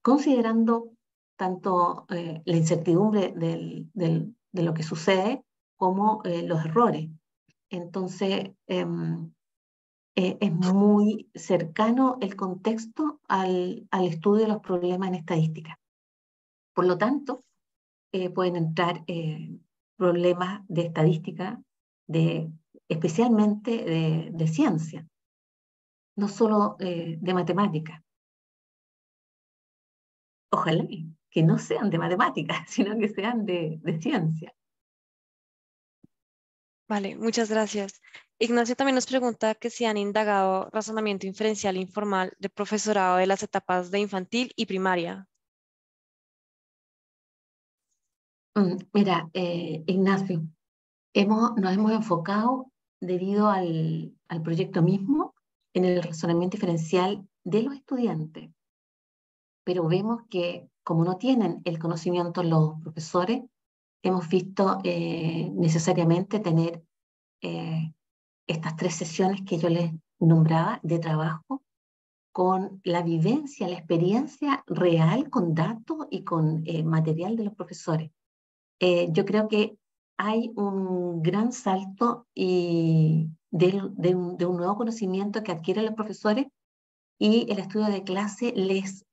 considerando tanto la incertidumbre de lo que sucede como los errores. Entonces, es muy cercano el contexto al estudio de los problemas en estadística. Por lo tanto, pueden entrar problemas de estadística, especialmente de ciencia, no solo de matemática. Ojalá que no sean de matemáticas, sino que sean de ciencia. Vale, muchas gracias. Ignacio también nos pregunta que si han indagado razonamiento inferencial informal de profesorado de las etapas de infantil y primaria. Mira, Ignacio, nos hemos enfocado debido al proyecto mismo en el razonamiento diferencial de los estudiantes, pero vemos que como no tienen el conocimiento los profesores, hemos visto necesariamente tener estas 3 sesiones que yo les nombraba de trabajo con la vivencia, la experiencia real, con datos y con material de los profesores. Yo creo que hay un gran salto de un nuevo conocimiento que adquieren los profesores, y el estudio de clase les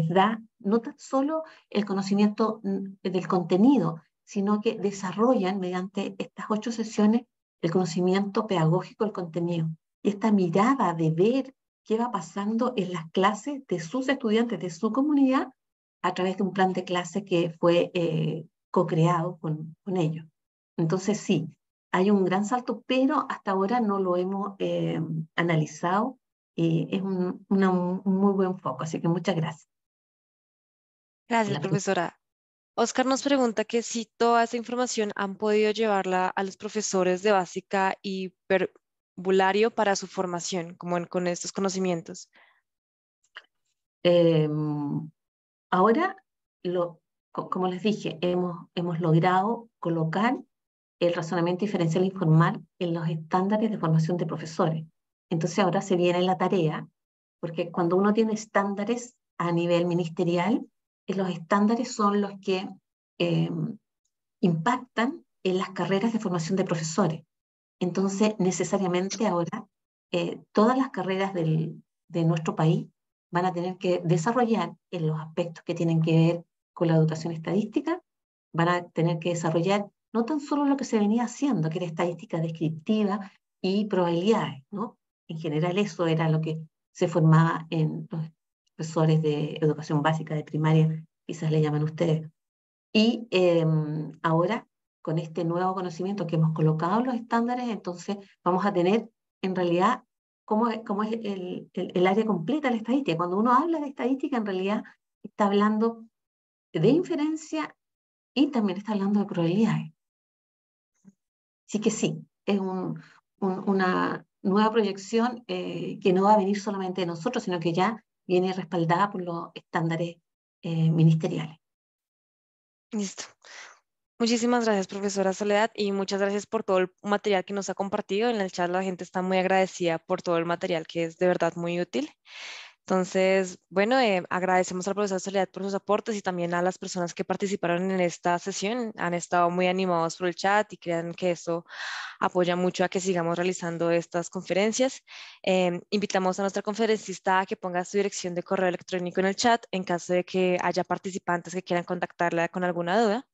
da no tan solo el conocimiento del contenido, sino que desarrollan mediante estas 8 sesiones el conocimiento pedagógico del contenido. Y esta mirada de ver qué va pasando en las clases de sus estudiantes, de su comunidad, a través de un plan de clase que fue co-creado con ellos. Entonces sí, hay un gran salto, pero hasta ahora no lo hemos analizado, y es un muy buen foco, así que muchas gracias. Gracias, profesora. Oscar nos pregunta que si toda esa información han podido llevarla a los profesores de básica y parvulario para su formación, con estos conocimientos. Ahora, como les dije, hemos logrado colocar el razonamiento diferencial informal en los estándares de formación de profesores. Entonces ahora se viene la tarea, porque cuando uno tiene estándares a nivel ministerial, los estándares son los que impactan en las carreras de formación de profesores. Entonces, necesariamente ahora, todas las carreras de nuestro país van a tener que desarrollar en los aspectos que tienen que ver con la educación estadística, van a tener que desarrollar no tan solo lo que se venía haciendo, que era estadística descriptiva y probabilidades, ¿no? En general eso era lo que se formaba en los profesores de educación básica, de primaria, quizás le llaman ustedes. Y ahora, con este nuevo conocimiento que hemos colocado en los estándares, entonces vamos a tener en realidad cómo es el área completa de la estadística. Cuando uno habla de estadística, en realidad está hablando de inferencia y también está hablando de probabilidades. Así que sí, es una nueva proyección que no va a venir solamente de nosotros, sino que ya viene respaldada por los estándares ministeriales. Listo. Muchísimas gracias, profesora Soledad, y muchas gracias por todo el material que nos ha compartido. En el chat la gente está muy agradecida por todo el material, que es de verdad muy útil. Entonces, bueno, agradecemos al profesor Soledad por sus aportes y también a las personas que participaron en esta sesión. Han estado muy animados por el chat y crean que eso apoya mucho a que sigamos realizando estas conferencias. Invitamos a nuestra conferencista a que ponga su dirección de correo electrónico en el chat en caso de que haya participantes que quieran contactarla con alguna duda.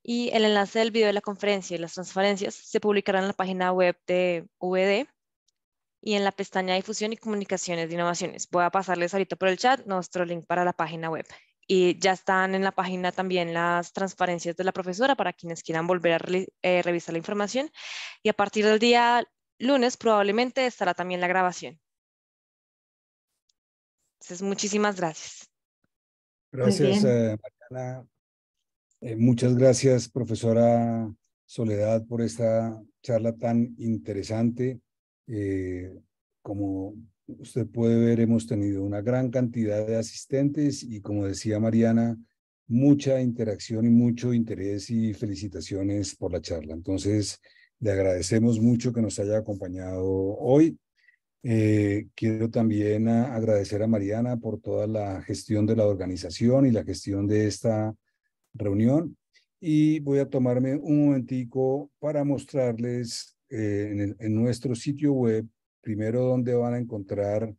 Y el enlace del video de la conferencia y las transparencias se publicarán en la página web de VD y en la pestaña Difusión y Comunicaciones de Innovaciones. Voy a pasarles ahorita por el chat nuestro link para la página web. Y ya están en la página también las transparencias de la profesora para quienes quieran volver a revisar la información. Y a partir del día lunes probablemente estará también la grabación. Entonces, muchísimas gracias. Gracias, Mariana. Muchas gracias, profesora Soledad, por esta charla tan interesante. Como usted puede ver, hemos tenido una gran cantidad de asistentes y, como decía Mariana, mucha interacción y mucho interés, y felicitaciones por la charla. Entonces, le agradecemos mucho que nos haya acompañado hoy. Quiero también agradecer a Mariana por toda la gestión de la organización y la gestión de esta reunión. Y voy a tomarme un momentico para mostrarles en nuestro sitio web, primero donde van a encontrar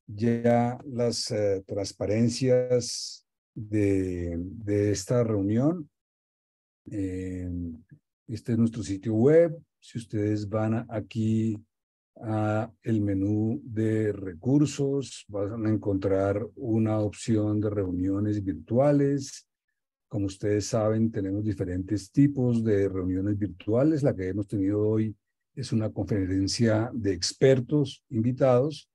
ya las transparencias de esta reunión. Este es nuestro sitio web. Si ustedes van aquí a el menú de recursos, van a encontrar una opción de reuniones virtuales. Como ustedes saben, tenemos diferentes tipos de reuniones virtuales. La que hemos tenido hoy es una conferencia de expertos invitados.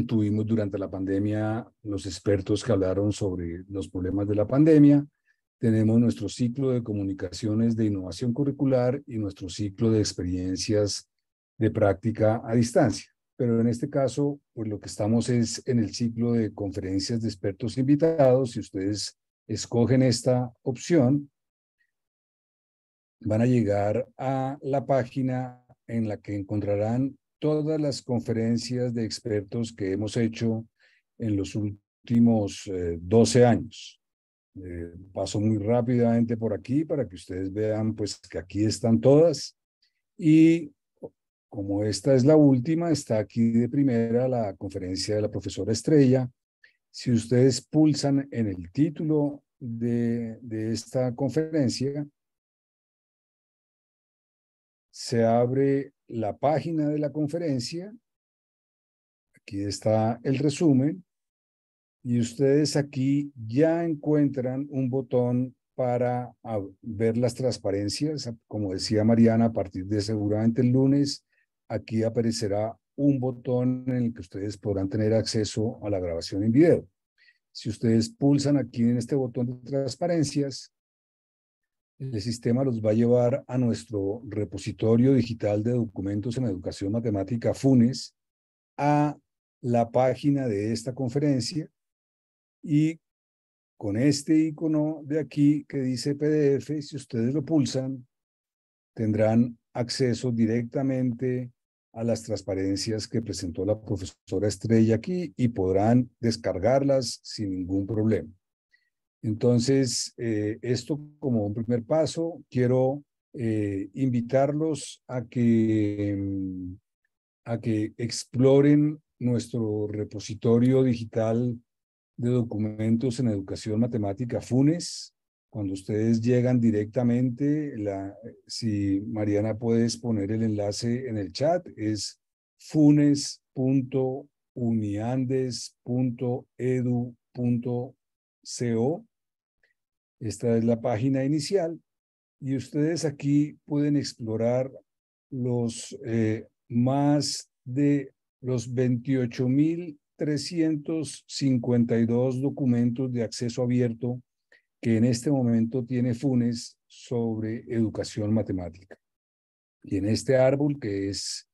Tuvimos durante la pandemia los expertos que hablaron sobre los problemas de la pandemia. Tenemos nuestro ciclo de comunicaciones de innovación curricular y nuestro ciclo de experiencias de práctica a distancia. Pero en este caso, pues lo que estamos es en el ciclo de conferencias de expertos invitados. Si ustedes escogen esta opción, van a llegar a la página en la que encontrarán todas las conferencias de expertos que hemos hecho en los últimos 12 años. Paso muy rápidamente por aquí para que ustedes vean pues que aquí están todas, y como esta es la última, está aquí de primera la conferencia de la profesora Estrella. Si ustedes pulsan en el título de esta conferencia, se abre la página de la conferencia. Aquí está el resumen. Y ustedes aquí ya encuentran un botón para ver las transparencias. Como decía Mariana, a partir de seguramente el lunes, aquí aparecerá un botón en el que ustedes podrán tener acceso a la grabación en video. Si ustedes pulsan aquí en este botón de transparencias, el sistema los va a llevar a nuestro repositorio digital de documentos en educación matemática FUNES, a la página de esta conferencia, y con este icono de aquí que dice PDF, si ustedes lo pulsan, tendrán acceso directamente a las transparencias que presentó la profesora Estrella aquí y podrán descargarlas sin ningún problema. Entonces, esto como un primer paso, quiero invitarlos a que exploren nuestro repositorio digital de documentos en educación matemática FUNES. Cuando ustedes llegan directamente, si Mariana puedes poner el enlace en el chat, es funes.uniandes.edu.co. Esta es la página inicial, y ustedes aquí pueden explorar más de los 28.352 documentos de acceso abierto que en este momento tiene FUNES sobre educación matemática. Y en este árbol, que es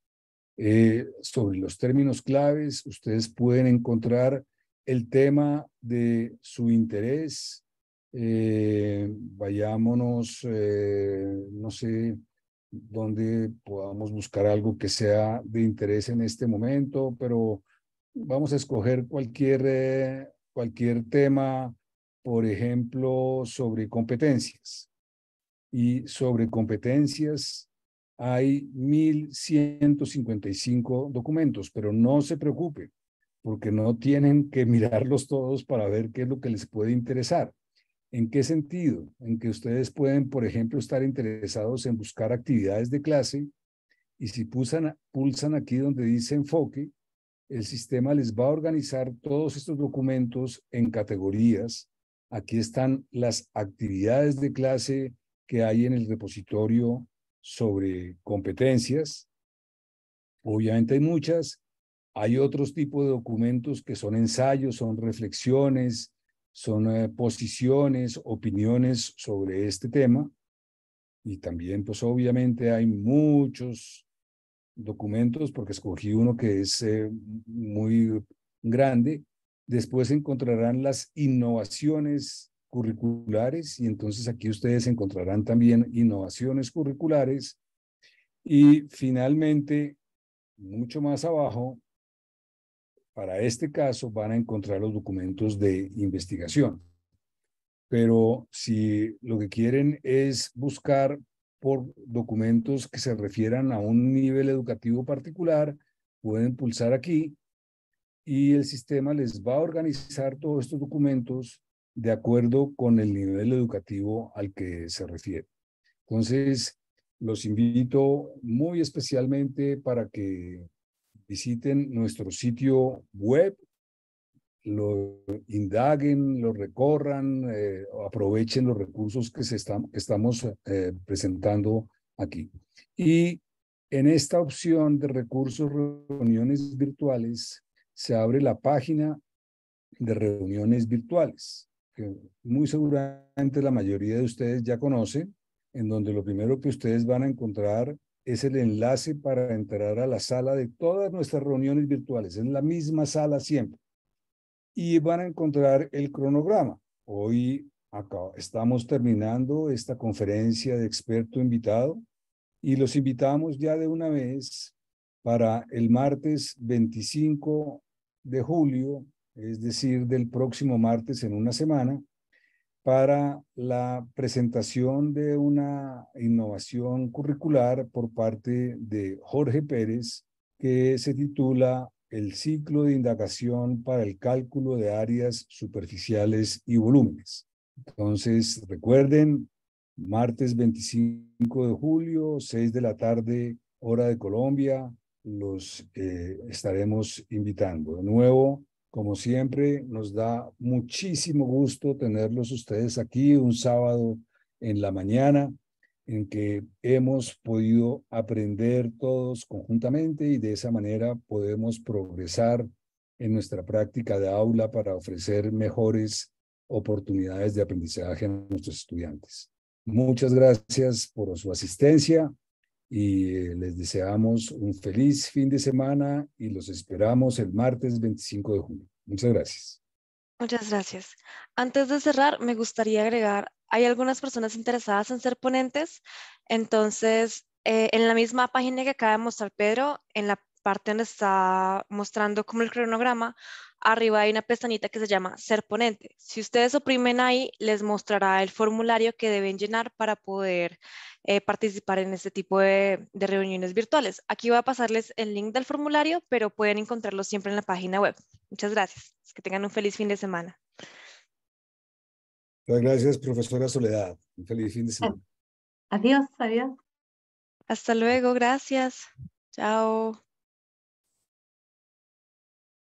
sobre los términos claves, ustedes pueden encontrar el tema de su interés. Vayámonos, no sé, donde podamos buscar algo que sea de interés en este momento, pero vamos a escoger cualquier tema, por ejemplo, sobre competencias. Y sobre competencias hay 1.155 documentos, pero no se preocupe, porque no tienen que mirarlos todos para ver qué es lo que les puede interesar. ¿En qué sentido? En que ustedes pueden, por ejemplo, estar interesados en buscar actividades de clase, y si pulsan aquí donde dice enfoque, el sistema les va a organizar todos estos documentos en categorías. Aquí están las actividades de clase que hay en el repositorio sobre competencias. Obviamente hay muchas. Hay otros tipos de documentos que son ensayos, son reflexiones, son posiciones, opiniones sobre este tema. Y también, pues obviamente hay muchos documentos, porque escogí uno que es muy grande. Después encontrarán las innovaciones curriculares, y entonces aquí ustedes encontrarán también innovaciones curriculares. Y finalmente mucho más abajo, para este caso van a encontrar los documentos de investigación. Pero si lo que quieren es buscar por documentos que se refieran a un nivel educativo particular, pueden pulsar aquí y el sistema les va a organizar todos estos documentos de acuerdo con el nivel educativo al que se refiere. Entonces, los invito muy especialmente para que visiten nuestro sitio web, lo indaguen, lo recorran, aprovechen los recursos que estamos presentando aquí. Y en esta opción de recursos, reuniones virtuales, se abre la página de reuniones virtuales, que muy seguramente la mayoría de ustedes ya conocen, en donde lo primero que ustedes van a encontrar es el enlace para entrar a la sala de todas nuestras reuniones virtuales. Es la misma sala siempre. Y van a encontrar el cronograma. Hoy acá estamos terminando esta conferencia de experto invitado y los invitamos ya de una vez para el martes 25 de julio, es decir, del próximo martes en una semana, para la presentación de una innovación curricular por parte de Jorge Pérez, que se titula El ciclo de indagación para el cálculo de áreas superficiales y volúmenes. Entonces, recuerden, martes 25 de julio, 6 de la tarde, hora de Colombia, los estaremos invitando. De nuevo, como siempre, nos da muchísimo gusto tenerlos ustedes aquí un sábado en la mañana en que hemos podido aprender todos conjuntamente y de esa manera podemos progresar en nuestra práctica de aula para ofrecer mejores oportunidades de aprendizaje a nuestros estudiantes. Muchas gracias por su asistencia y les deseamos un feliz fin de semana y los esperamos el martes 25 de julio. Muchas gracias. Muchas gracias. Antes de cerrar, me gustaría agregar, hay algunas personas interesadas en ser ponentes, entonces en la misma página que acaba de mostrar Pedro, en la parte donde está mostrando como el cronograma, arriba hay una pestañita que se llama Ser ponente. Si ustedes oprimen ahí, les mostrará el formulario que deben llenar para poder participar en este tipo de reuniones virtuales. Aquí voy a pasarles el link del formulario, pero pueden encontrarlo siempre en la página web. Muchas gracias. Que tengan un feliz fin de semana. Muchas gracias, profesora Soledad. Un feliz fin de semana. Adiós, adiós. Hasta luego, gracias. Chao.